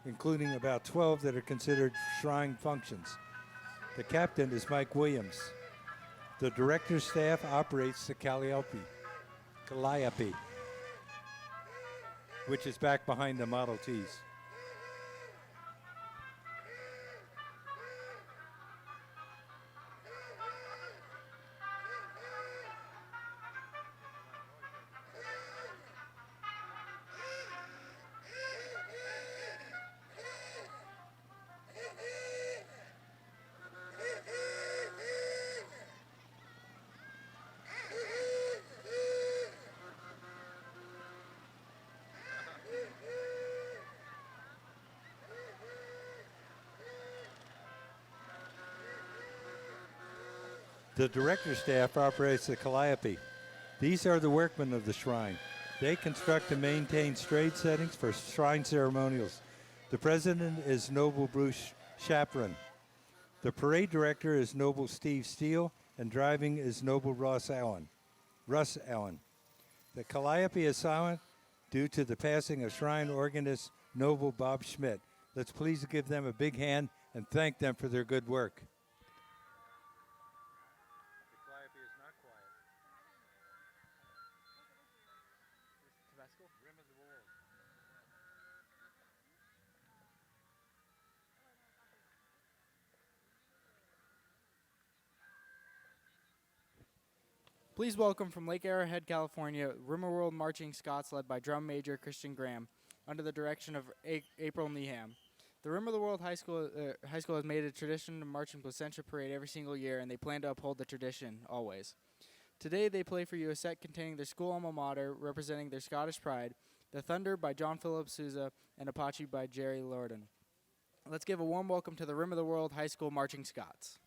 including about 12 that are considered shrine functions. The captain is Mike Williams. The director's staff operates the Calliope, which is back behind the Model Ts. The director staff operates the Calliope. These are the workmen of the shrine. They construct and maintain stage settings for shrine ceremonials. The president is Noble Bruce Chaperon. The parade director is Noble Steve Steele, and driving is Noble Russ Allen. The Calliope is silent due to the passing of shrine organist Noble Bob Schmidt. Let's please give them a big hand and thank them for their good work. Please welcome from Lake Arrowhead, California, Rimmerworld Marching Scots led by drum major Christian Graham under the direction of April Neeham. The Rimmerworld High School has made a tradition to march in Placentia Parade every single year, and they plan to uphold the tradition always. Today they play for you a set containing their school alma mater representing their Scottish pride, The Thunder by John Philip Sousa and Apache by Jerry Lorden. Let's give a warm welcome to the Rimmerworld High School Marching Scots.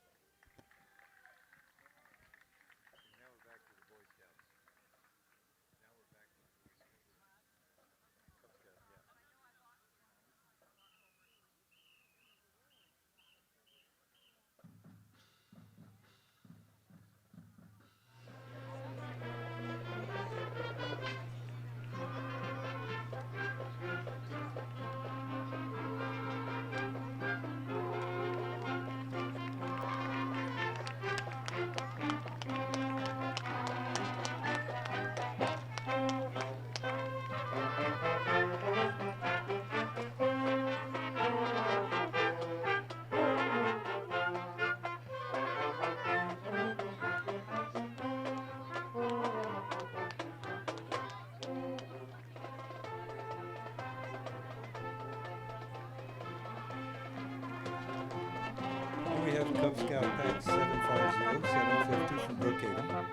We have Cub Scout Pack 750, 750 from Brookhaven.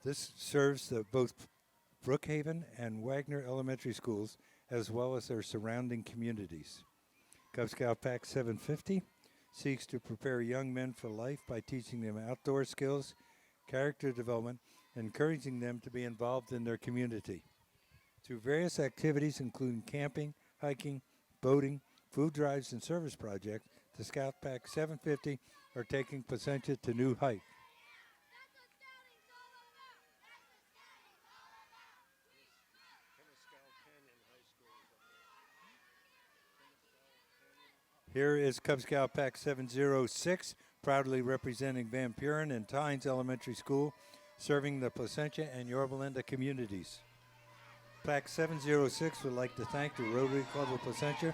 This serves both Brookhaven and Wagner Elementary Schools, as well as their surrounding communities. Cub Scout Pack 750 seeks to prepare young men for life by teaching them outdoor skills, character development, and encouraging them to be involved in their community. Through various activities including camping, hiking, boating, food drives, and service projects, the Scout Pack 750 are taking Placentia to new heights. Here is Cub Scout Pack 706, proudly representing Van Buren and Tynes Elementary School, serving the Placentia and Yorba Linda communities. Pack 706 would like to thank the Rotary Club of Placentia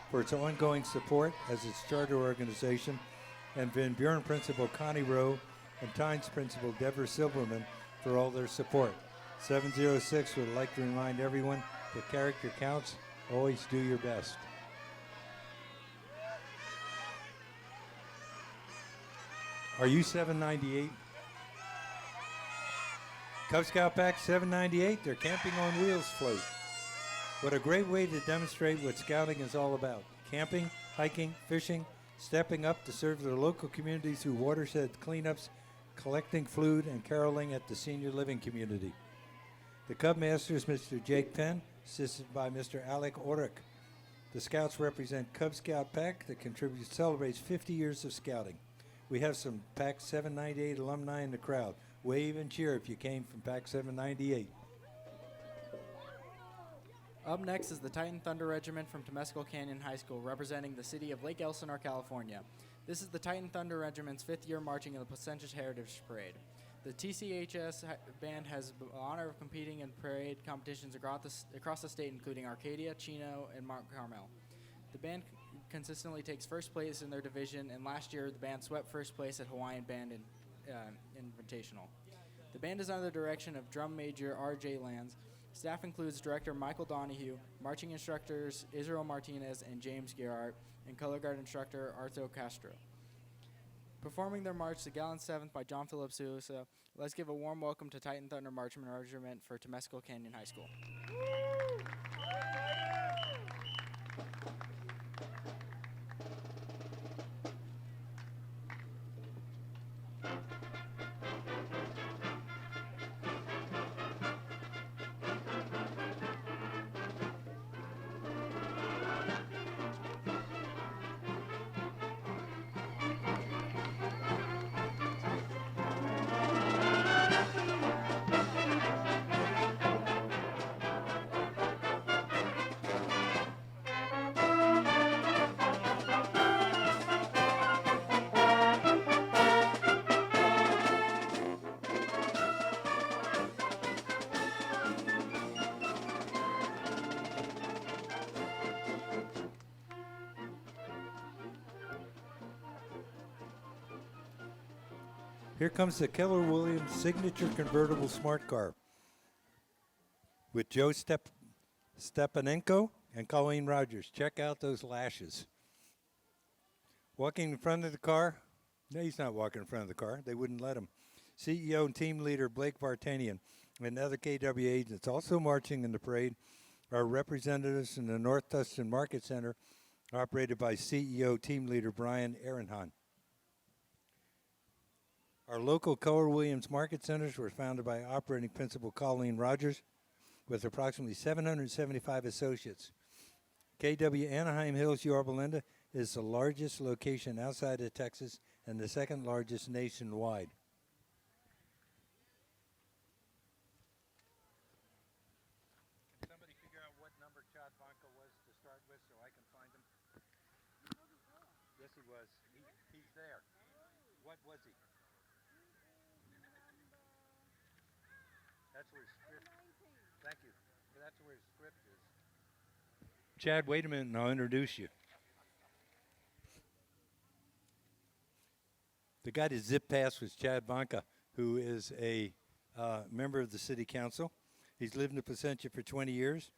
for its ongoing support as its charter organization, and Van Buren Principal Connie Rowe and Tynes Principal Deborah Silverman for all their support. 706 would like to remind everyone that character counts. Always do your best. Are you 798? Cub Scout Pack 798, their Camping on Wheels float. What a great way to demonstrate what scouting is all about. Camping, hiking, fishing, stepping up to serve their local community through watershed cleanups, collecting food, and caroling at the senior living community. The Cub Master is Mr. Jake Penn, assisted by Mr. Alec Orrick. The Scouts represent Cub Scout Pack that celebrates 50 years of scouting. We have some Pack 798 alumni in the crowd. Wave and cheer if you came from Pack 798. Up next is the Titan Thunder Regiment from Temescal Canyon High School, representing the city of Lake Elsinore, California. This is the Titan Thunder Regiment's 5th year marching in the Placentia Heritage Parade. The TCHS band has the honor of competing in parade competitions across the state, including Arcadia, Chino, and Mount Carmel. The band consistently takes first place in their division, and last year the band swept first place at Hawaiian Band Invitational. The band is under the direction of drum major R.J. Lands. Staff includes director Michael Donahue, marching instructors Israel Martinez and James Gerhardt, and color guard instructor Arthur Castro. Performing their march, the Gallant Seventh by John Philip Sousa. Let's give a warm welcome to Titan Thunder Marchman Regiment for Temescal Canyon High School. Here comes the Keller Williams signature convertible smart car with Joe Stepanenko and Colleen Rogers. Check out those lashes. Walking in front of the car. No, he's not walking in front of the car. They wouldn't let him. CEO and team leader Blake Vartanian and other KW agents also marching in the parade are representatives in the North Tustin Market Center, operated by CEO team leader Brian Ehrenhahn. Our local Keller Williams Market Centers were founded by operating principal Colleen Rogers with approximately 775 associates. KW Anaheim Hills, Yorba Linda is the largest location outside of Texas and the second largest nationwide. Can somebody figure out what number Chad Vanka was to start with so I can find him? Yes, he was. He's there. What was he? That's where his script. Thank you. That's where his script is. Chad, wait a minute, and I'll introduce you. The guy that zip passed was Chad Vanka, who is a member of the city council. He's lived in Placentia for 20 years.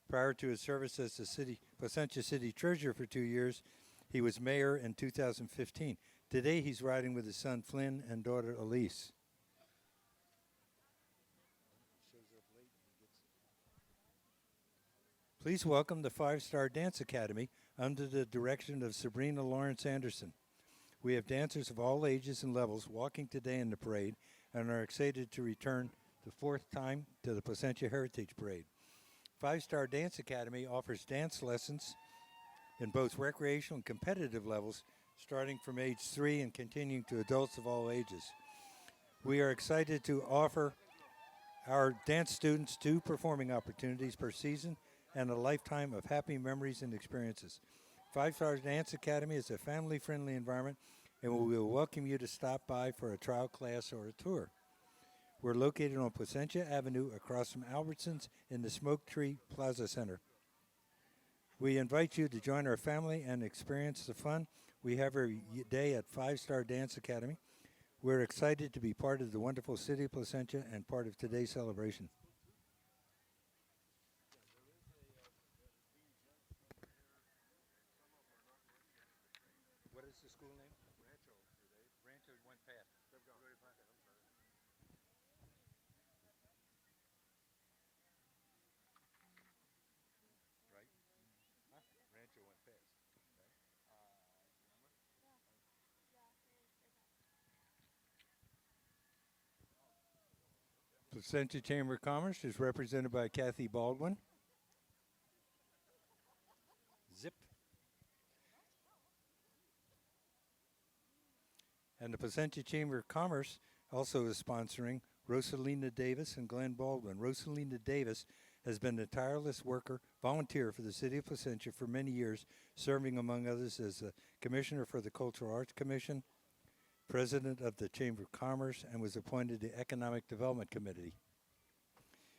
Prior to his service as the Placentia City Treasurer for 2 years, he was mayor in 2015. Today, he's riding with his son Flynn and daughter Elise. Please welcome the Five Star Dance Academy under the direction of Sabrina Lawrence Anderson. We have dancers of all ages and levels walking today in the parade and are excited to return the 4th time to the Placentia Heritage Parade. Five Star Dance Academy offers dance lessons in both recreational and competitive levels, starting from age 3 and continuing to adults of all ages. We are excited to offer our dance students 2 performing opportunities per season and a lifetime of happy memories and experiences. Five Star Dance Academy is a family-friendly environment, and we will welcome you to stop by for a trial class or a tour. We're located on Placentia Avenue across from Albertsons in the Smoke Tree Plaza Center. We invite you to join our family and experience the fun we have every day at Five Star Dance Academy. We're excited to be part of the wonderful city of Placentia and part of today's celebration. What is the school name? Rancho went past. Right? Huh? Rancho went past. Placentia Chamber of Commerce is represented by Kathy Baldwin. Zip. And the Placentia Chamber of Commerce also is sponsoring Rosalina Davis and Glenn Baldwin. Rosalina Davis has been a tireless volunteer for the City of Placentia for many years, serving among others as a Commissioner for the Cultural Arts Commission, President of the Chamber of Commerce, and was appointed to the Economic Development Committee.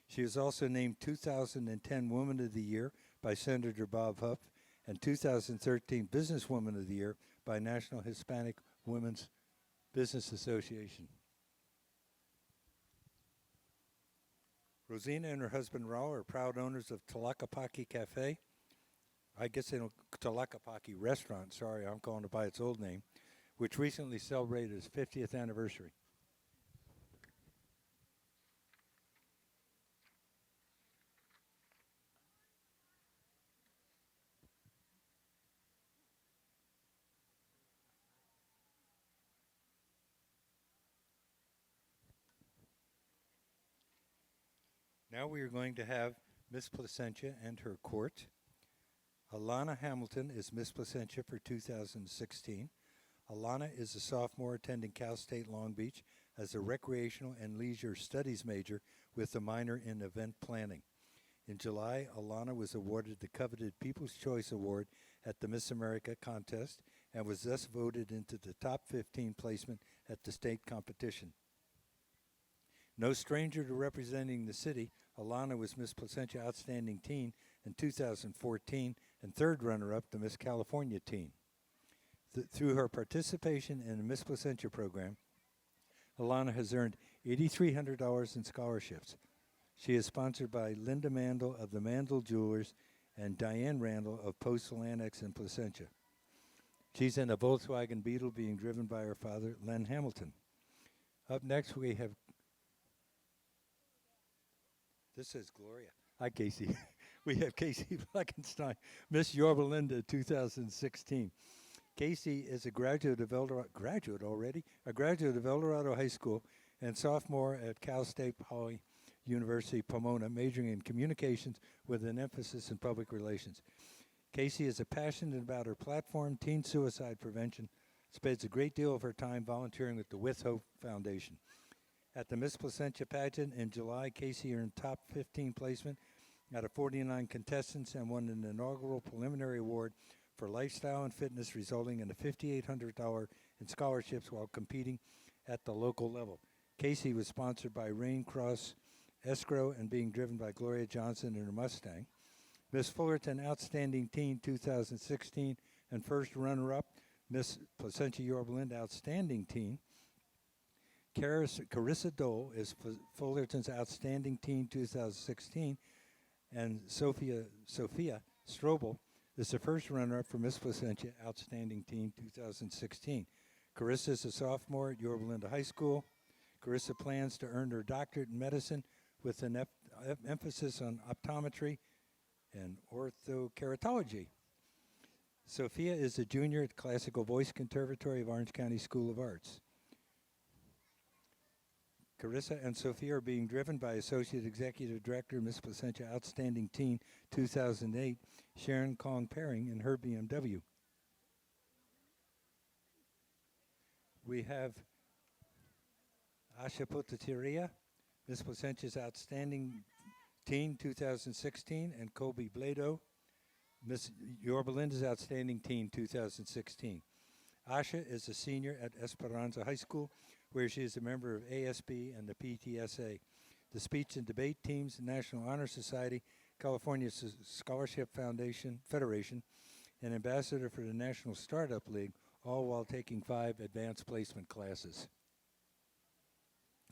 She was also named 2010 Woman of the Year by Senator Bob Huff and 2013 Businesswoman of the Year by National Hispanic Women's Business Association. Rosina and her husband Raul are proud owners of Tlaquepaque Cafe. I guess they don't, Tlaquepaque Restaurant, sorry, I'm calling it by its old name, which recently celebrated its 50th anniversary. Now we are going to have Miss Placentia and her court. Alana Hamilton is Miss Placentia for 2016. Alana is a sophomore attending Cal State Long Beach as a recreational and leisure studies major with a minor in event planning. In July, Alana was awarded the coveted People's Choice Award at the Miss America contest and was thus voted into the top 15 placement at the state competition. No stranger to representing the city, Alana was Miss Placentia Outstanding Teen in 2014 and third runner-up to Miss California Teen. Through her participation in the Miss Placentia program, Alana has earned $8,300 in scholarships. She is sponsored by Linda Mandel of the Mandel Jewelers and Diane Randall of Postal Annex in Placentia. She's in a Volkswagen Beetle being driven by her father, Len Hamilton. Up next, we have... This is Gloria. Hi, Casey. We have Casey Fleckenstein, Miss Yorba Linda 2016. Casey is a graduate of Eldorado High School and sophomore at Cal State Poly University, Pomona, majoring in communications with an emphasis in public relations. Casey is passionate about her platform, teen suicide prevention, spends a great deal of her time volunteering with the With Hope Foundation. At the Miss Placentia pageant in July, Casey earned top 15 placement out of 49 contestants and won an inaugural preliminary award for lifestyle and fitness, resulting in a $5,800 in scholarships while competing at the local level. Casey was sponsored by Rain Cross Escrow and being driven by Gloria Johnson in her Mustang. Miss Fullerton Outstanding Teen 2016 and first runner-up, Miss Placentia Yorba Linda Outstanding Teen. Carissa Dole is Fullerton's Outstanding Teen 2016, and Sophia Strobel is the first runner-up for Miss Placentia Outstanding Teen 2016. Carissa is a sophomore at Yorba Linda High School. Carissa plans to earn her doctorate in medicine with an emphasis on optometry and orthokeratology. Sophia is a junior at Classical Voice Conservatory of Orange County School of Arts. Carissa and Sophia are being driven by Associate Executive Director, Miss Placentia Outstanding Teen 2008, Sharon Kong Paring in her BMW. We have Asha Potatiria, Miss Placentia's Outstanding Teen 2016, and Colby Blado, Miss Yorba Linda's Outstanding Teen 2016. Asha is a senior at Esperanza High School, where she is a member of ASB and the PTSA, the Speech and Debate Teams, National Honor Society, California Scholarship Federation, and ambassador for the National Startup League, all while taking 5 advanced placement classes.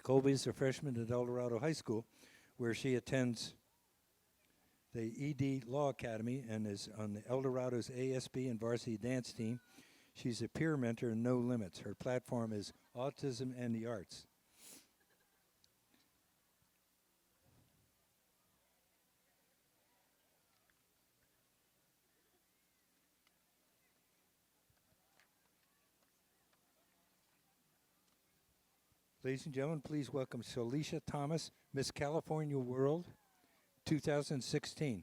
Colby is a freshman at Eldorado High School, where she attends the ED Law Academy and is on the Eldorado's ASB and varsity dance team. She's a peer mentor in No Limits. Her platform is Autism and the Arts. Ladies and gentlemen, please welcome Celicia Thomas, Miss California World 2016.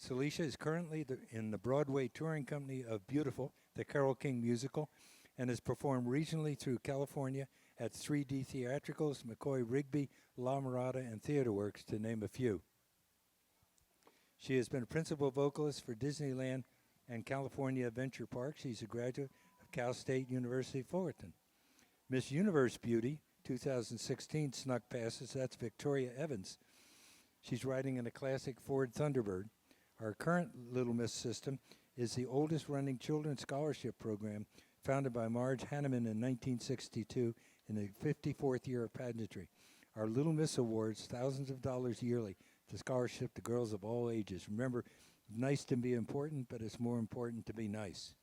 Celicia is currently in the Broadway touring company of Beautiful, the Carole King musical, and has performed regionally through California at 3D Theatricals, McCoy Rigby, La Mirada, and Theater Works, to name a few. She has been a principal vocalist for Disneyland and California Adventure Park. She's a graduate of Cal State University Fullerton. Miss Universe Beauty 2016 snuck past us. That's Victoria Evans. She's riding in a classic Ford Thunderbird. Our current Little Miss system is the oldest running children's scholarship program, founded by Marge Hanneman in 1962 in the 54th year of pageantry. Our Little Miss awards thousands of dollars yearly to scholarship to girls of all ages. Remember, nice to be important, but it's more important to be nice.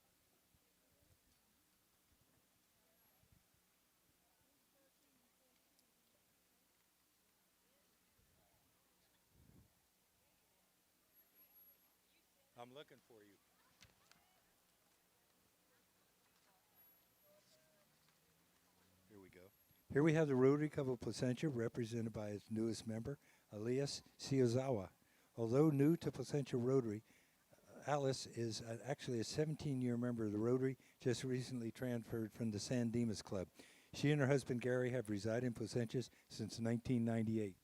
I'm looking for you. Here we go. Here we have the Rotary Club of Placentia, represented by its newest member, Elias Siozawa. Although new to Placentia Rotary, Alice is actually a 17-year member of the Rotary, just recently transferred from the San Dimas Club. She and her husband, Gary, have resided in Placentia since 1998.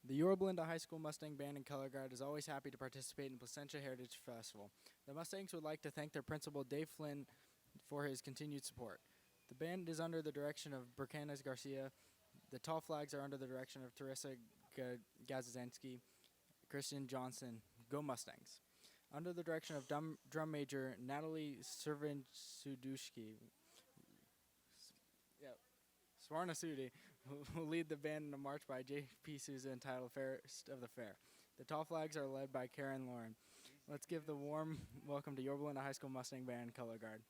The Yorba Linda High School Mustang Band and Color Guard is always happy to participate in Placentia Heritage Festival. The Mustangs would like to thank their principal, Dave Flynn, for his continued support. The band is under the direction of Burkanas Garcia. The tall flags are under the direction of Teresa Gazanski, Christian Johnson. Go Mustangs. Under the direction of drum major Natalie Servin-Sudushki, Swarna Sudi will lead the band in a march by J.P. Souza entitled Fairest of the Fair. The tall flags are led by Karen Lauren. Let's give the warm welcome to Yorba Linda High School Mustang Band and Color Guard.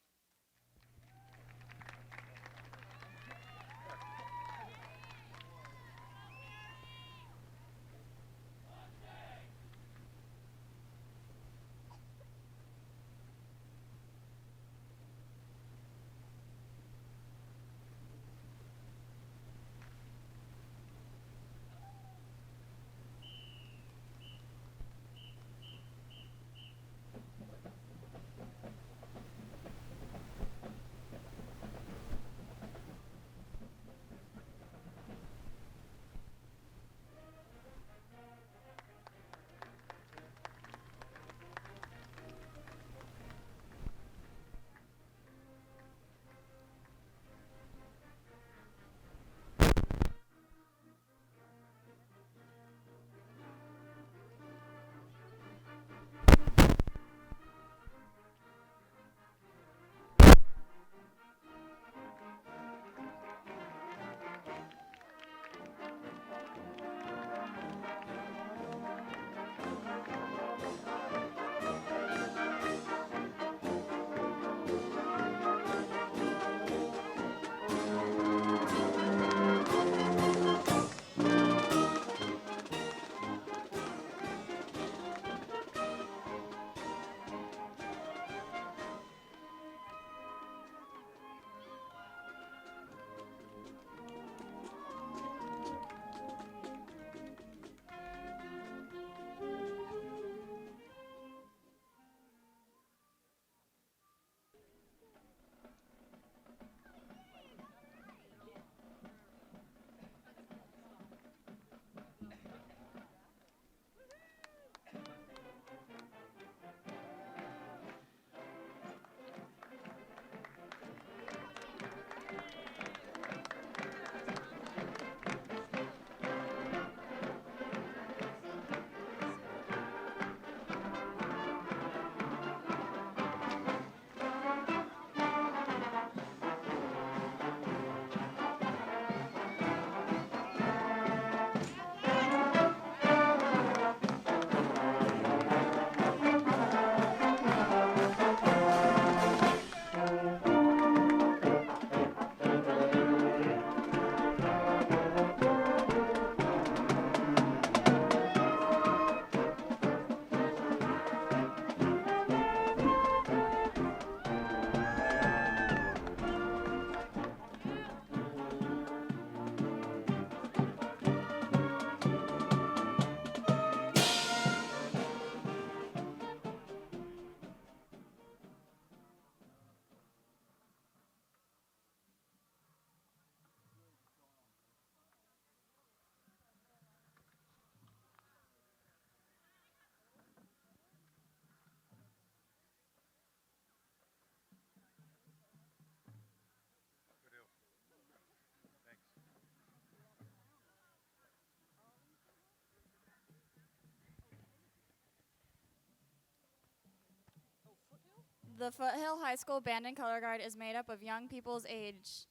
The Foothill High School Band and Color Guard is made up of young people's age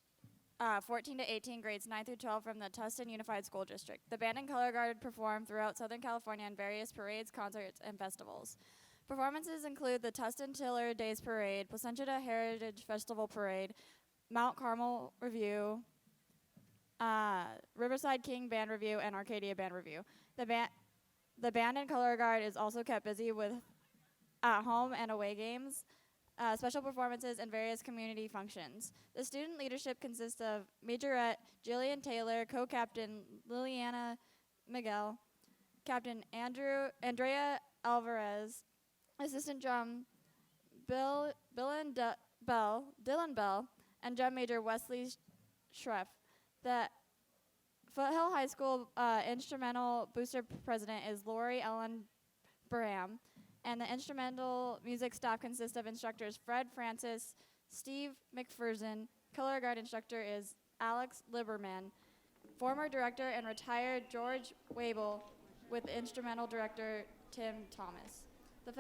14 to 18, grades 9 through 12 from the Tustin Unified School District. The Band and Color Guard perform throughout Southern California in various parades, concerts, and festivals. Performances include the Tustin Tiller Days Parade, Placentia Heritage Festival Parade, Mount Carmel Review, Riverside King Band Review, and Arcadia Band Review. The Band and Color Guard is also kept busy with at-home and away games, special performances, and various community functions. The student leadership consists of Majorette Jillian Taylor, co-captain Liliana Miguel, Captain Andrea Alvarez, assistant drum Dylan Bell, and drum major Wesley Schreff. The Foothill High School instrumental booster president is Lori Ellen Barham, and the instrumental music staff consists of instructors Fred Francis, Steve McPherson. Color guard instructor is Alex Liberman. Former director and retired George Wabel, with instrumental director Tim Thomas. The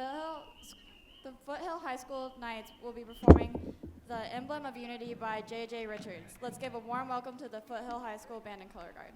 Foothill High School Knights will be performing The Emblem of Unity by J.J. Richards. Let's give a warm welcome to the Foothill High School Band and Color Guard.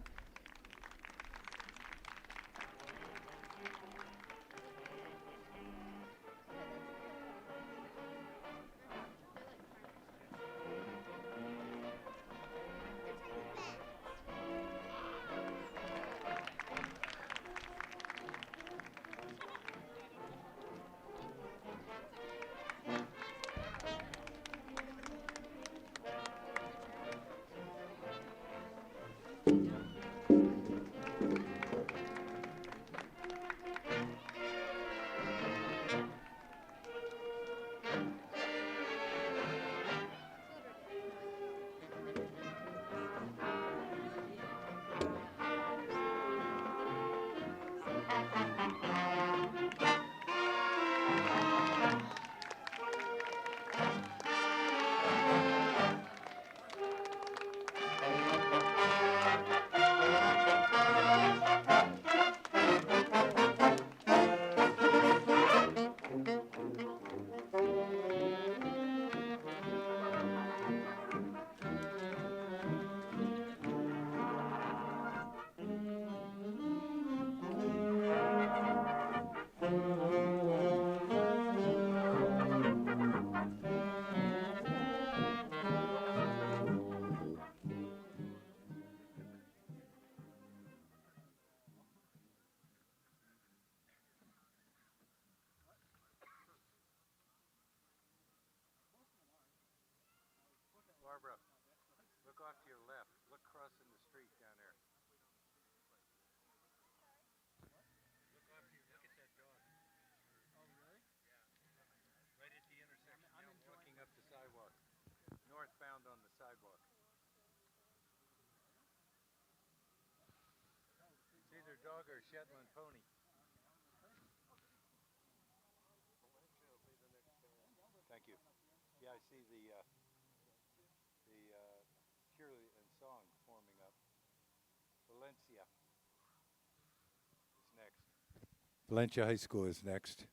Barbara, look off to your left. Look crossing the street down there. Look off to look at that dog. Oh, really? Yeah. Right at the intersection. I'm walking up the sidewalk. Northbound on the sidewalk. It's either dog or Shetland pony. Thank you. Yeah, I see the cheerleading and song forming up. Valencia is next. Valencia High School is next.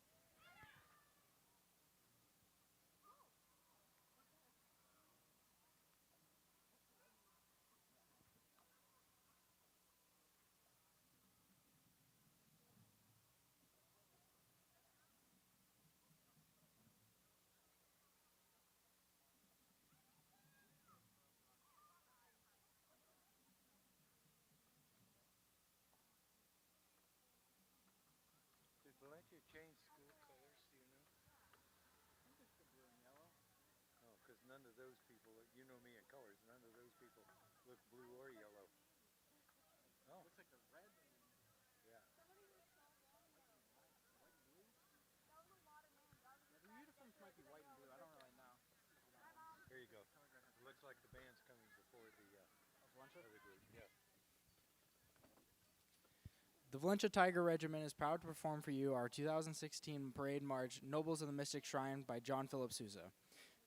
Did Valencia change school colors, do you know? I think it's the blue and yellow. Oh, because none of those people, you know me in colors, none of those people look blue or yellow. Oh, Looks like the red and yeah. white and blue. Yeah, the uniforms might be white and blue. I don't really know. Here you go. It looks like the band's coming before the Valencia? other group. Yeah. The Valencia Tiger Regiment is proud to perform for you our 2016 parade march, Nobles of the Mystic Shrine by John Philip Sousa.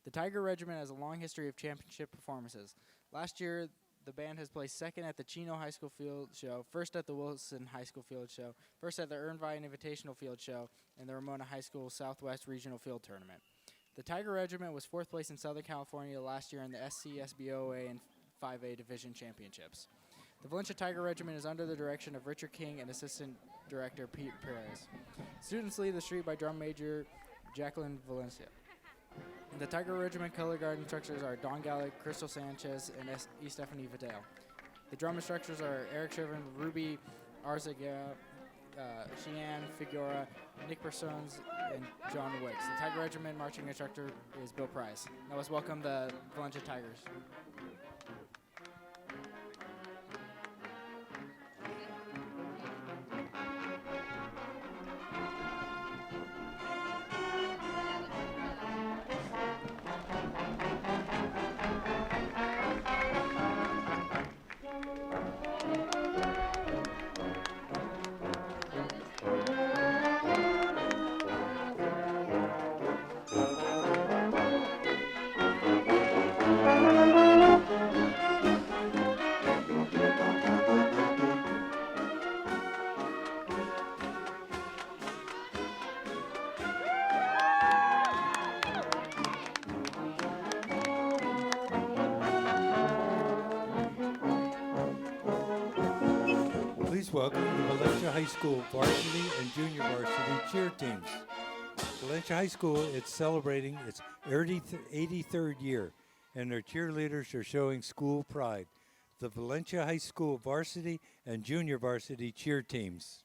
The Tiger Regiment has a long history of championship performances. Last year, the band has placed second at the Chino High School Field Show, first at the Wilson High School Field Show, first at the Irvine Invitational Field Show, and the Ramona High School Southwest Regional Field Tournament. The Tiger Regiment was 4th place in Southern California last year in the SCSBOA and 5A Division Championships. The Valencia Tiger Regiment is under the direction of Richard King and Assistant Director Pete Perez. Students lead the street by Drum Major Jacqueline Valencia. The Tiger Regiment color guard instructors are Don Gallic, Crystal Sanchez, and E. Stephanie Vidal. The drum instructors are Eric Shervin, Ruby Arzaga, Sheanne Figueroa, Nick Persones, and John Wicks. The Tiger Regiment marching instructor is Bill Price. Now let's welcome the Valencia Tigers. Please welcome the Valencia High School varsity and junior varsity cheer teams. Valencia High School is celebrating its 83rd year, and their cheerleaders are showing school pride. The Valencia High School varsity and junior varsity cheer teams.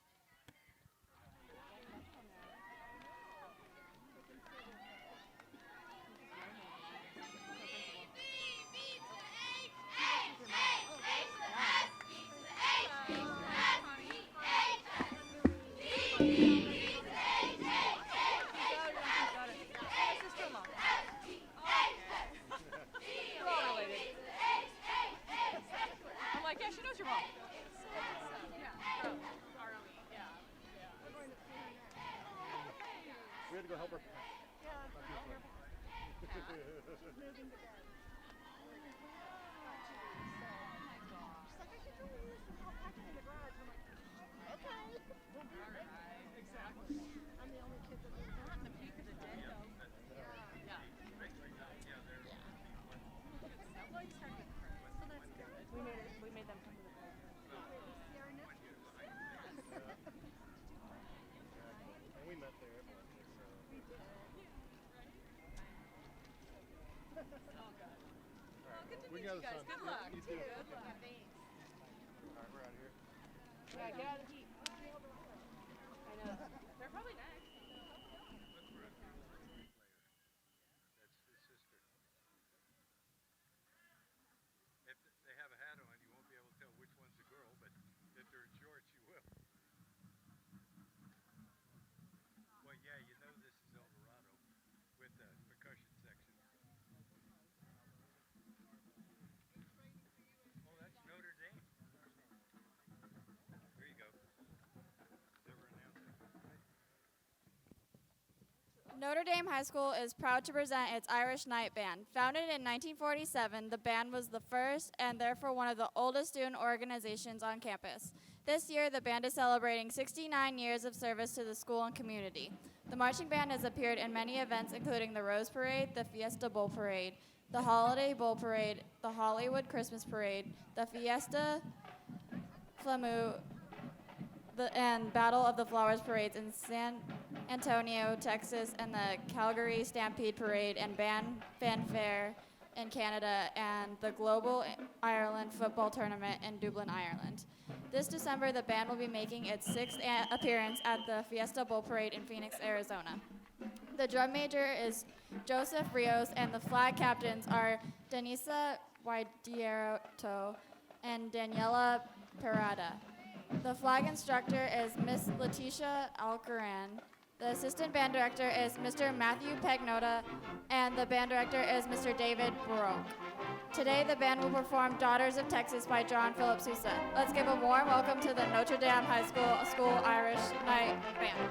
I'm like, yeah, she knows your mom. We had to go help her. We made them come to the park. And we met there. Good to meet you guys. Good luck. You too. Good luck. All right, we're out of here. Yeah, get out of the heat. I know. They're probably next. If they have a hat on, you won't be able to tell which one's a girl, but if they're in shorts, you will. Well, yeah, you know this is El Dorado with the percussion section. Oh, that's Notre Dame. There you go. Never announced it. Notre Dame High School is proud to present its Irish Night Band. Founded in 1947, the band was the first and therefore one of the oldest student organizations on campus. This year, the band is celebrating 69 years of service to the school and community. The marching band has appeared in many events, including the Rose Parade, the Fiesta Bowl Parade, the Holiday Bowl Parade, the Hollywood Christmas Parade, the Fiesta Flamu, and Battle of the Flowers parades in San Antonio, Texas, and the Calgary Stampede Parade and Band Fanfare in Canada, and the Global Ireland Football Tournament in Dublin, Ireland. This December, the band will be making its 6th appearance at the Fiesta Bowl Parade in Phoenix, Arizona. The drum major is Joseph Rios, and the flag captains are Denisa Guidierto and Daniela Parada. The flag instructor is Miss Leticia Alcaran. The assistant band director is Mr. Matthew Pagnota, and the band director is Mr. David Baroque. Today, the band will perform Daughters of Texas by John Philip Sousa. Let's give a warm welcome to the Notre Dame High School Irish Night Band.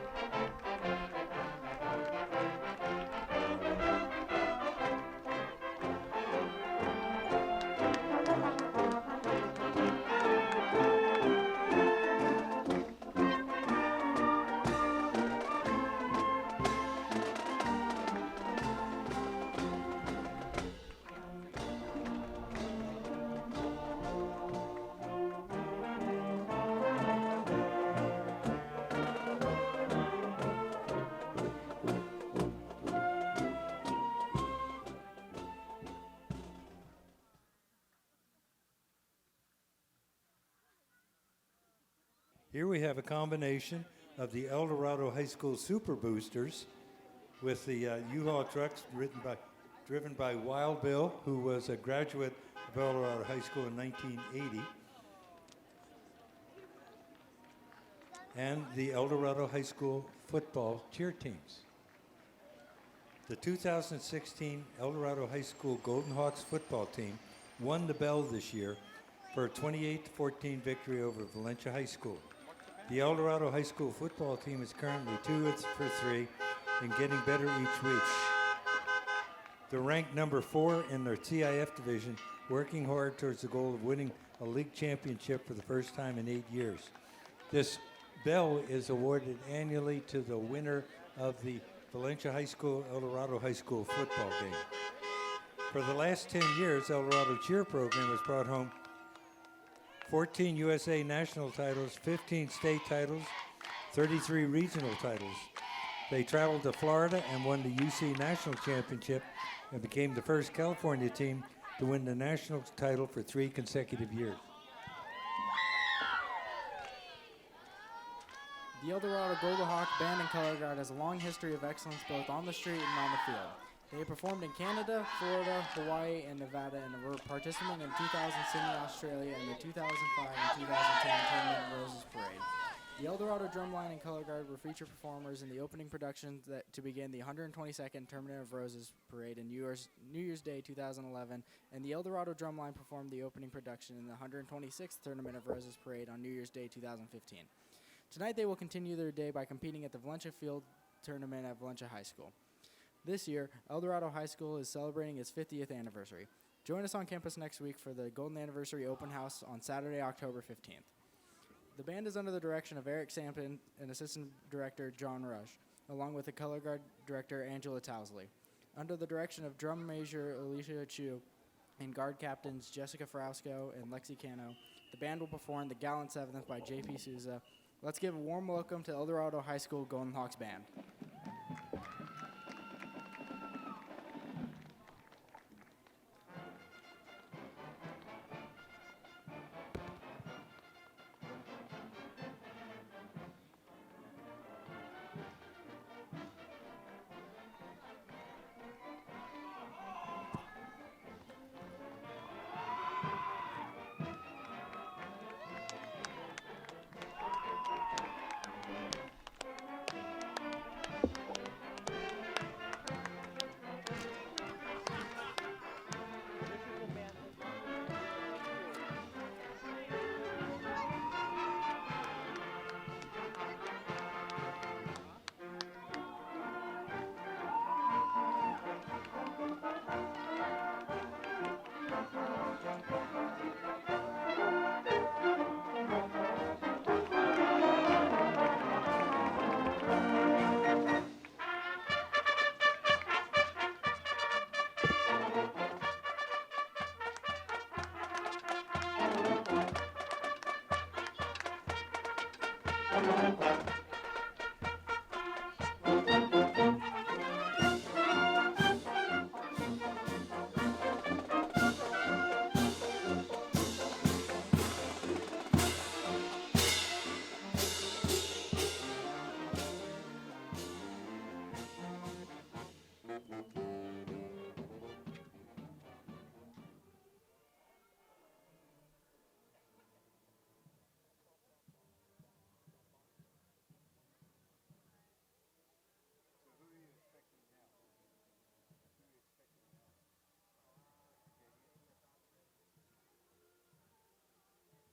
Here we have a combination of the El Dorado High School Super Boosters with the U-Haul trucks driven by Wild Bill, who was a graduate of El Dorado High School in 1980, and the El Dorado High School football cheer teams. The 2016 El Dorado High School Golden Hawks football team won the bell this year for a 28-14 victory over Valencia High School. The El Dorado High School football team is currently 2 for 3 and getting better each week. They're ranked number 4 in their CIF division, working hard towards the goal of winning a league championship for the first time in 8 years. This bell is awarded annually to the winner of the Valencia High School, El Dorado High School football game. For the last 10 years, El Dorado Cheer Program has brought home 14 USA national titles, 15 state titles, 33 regional titles. They traveled to Florida and won the UC National Championship and became the first California team to win the national title for 3 consecutive years. The El Dorado Golden Hawk Band and Color Guard has a long history of excellence both on the street and on the field. They performed in Canada, Florida, Hawaii, and Nevada, and were participating in 2000 Sydney, Australia, and the 2005 and 2010 Tournament of Roses Parade. The El Dorado Drumline and Color Guard were featured performers in the opening productions to begin the 122nd Tournament of Roses Parade in New Year's Day 2011, and the El Dorado Drumline performed the opening production in the 126th Tournament of Roses Parade on New Year's Day 2015. Tonight they will continue their day by competing at the Valencia Field Tournament at Valencia High School. This year, El Dorado High School is celebrating its 50th anniversary. Join us on campus next week for the Golden Anniversary Open House on Saturday, October 15th. The band is under the direction of Eric Sampson and Assistant Director John Rush, along with the Color Guard Director Angela Towsley. Under the direction of Drum Major Alicia Chu and Guard Captains Jessica Frasco and Lexi Cano, the band will perform the Gallant Seventh by J.P. Souza. Let's give a warm welcome to El Dorado High School Golden Hawks Band.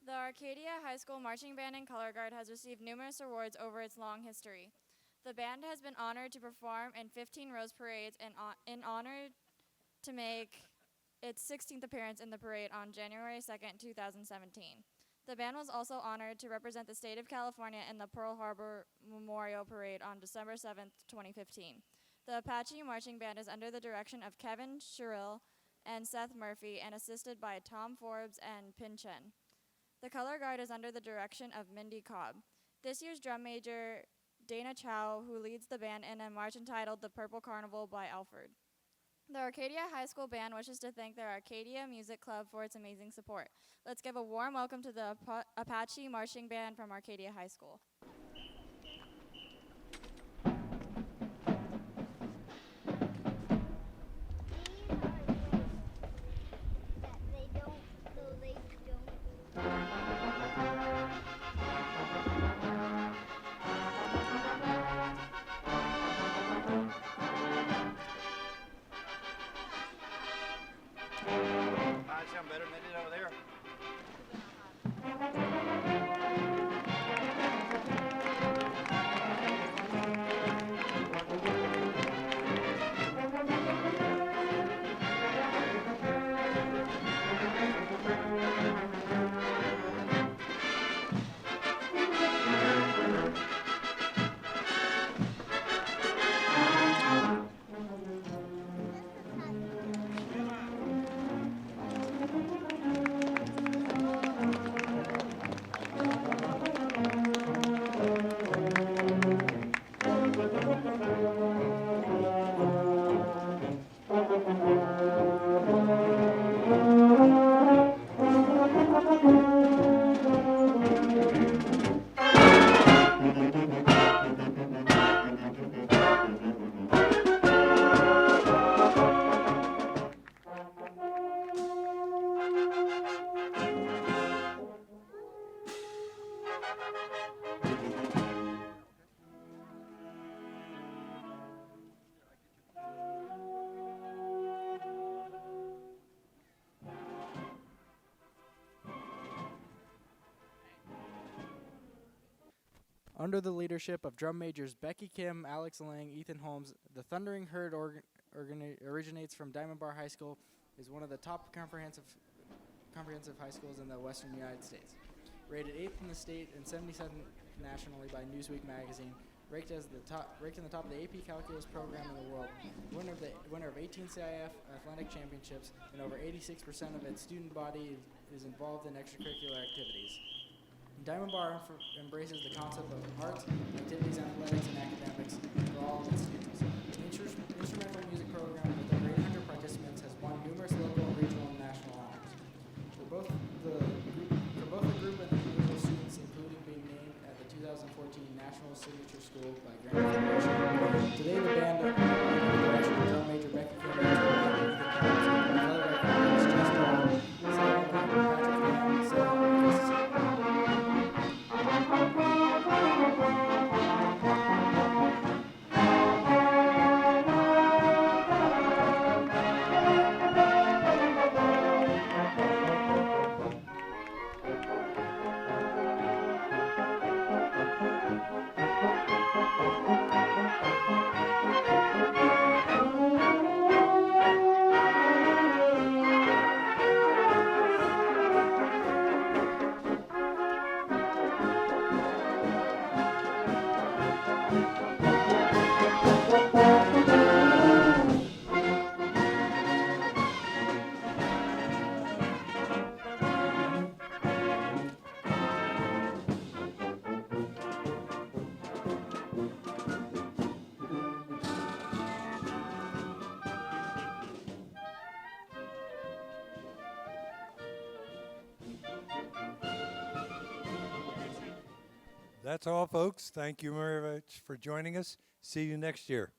The Arcadia High School Marching Band and Color Guard has received numerous awards over its long history. The band has been honored to perform in 15 Rose Parades and in honor to make its 16th appearance in the parade on January 2nd, 2017. The band was also honored to represent the state of California in the Pearl Harbor Memorial Parade on December 7th, 2015. The Apache Marching Band is under the direction of Kevin Sherrill and Seth Murphy and assisted by Tom Forbes and Pin Chen. The Color Guard is under the direction of Mindy Cobb. This year's drum major, Dana Chow, who leads the band in a march entitled The Purple Carnival by Alfred. The Arcadia High School Band wishes to thank their Arcadia Music Club for its amazing support. Let's give a warm welcome to the Apache Marching Band from Arcadia High School. I sound better than they did over there. Under the leadership of drum majors Becky Kim, Alex Lang, Ethan Holmes, the Thundering Herd originates from Diamond Bar High School, is one of the top comprehensive high schools in the western United States. Rated 8th in the state and 77th nationally by Newsweek magazine, ranked in the top of the AP Calculus program in the world, winner of 18 CIF athletic championships, and over 86% of its student body is involved in extracurricular activities. Diamond Bar embraces the concept of arts, activities, athletics, and academics for all of its students. The instrumental music program with over 800 participants has won numerous local, regional, and national honors. For both the group and individual students, including being named at the 2014 National Signature School by Grand Federation. Today, the band, under the direction of drum major Becky Kim, That's all, folks. Thank you very much for joining us. See you next year.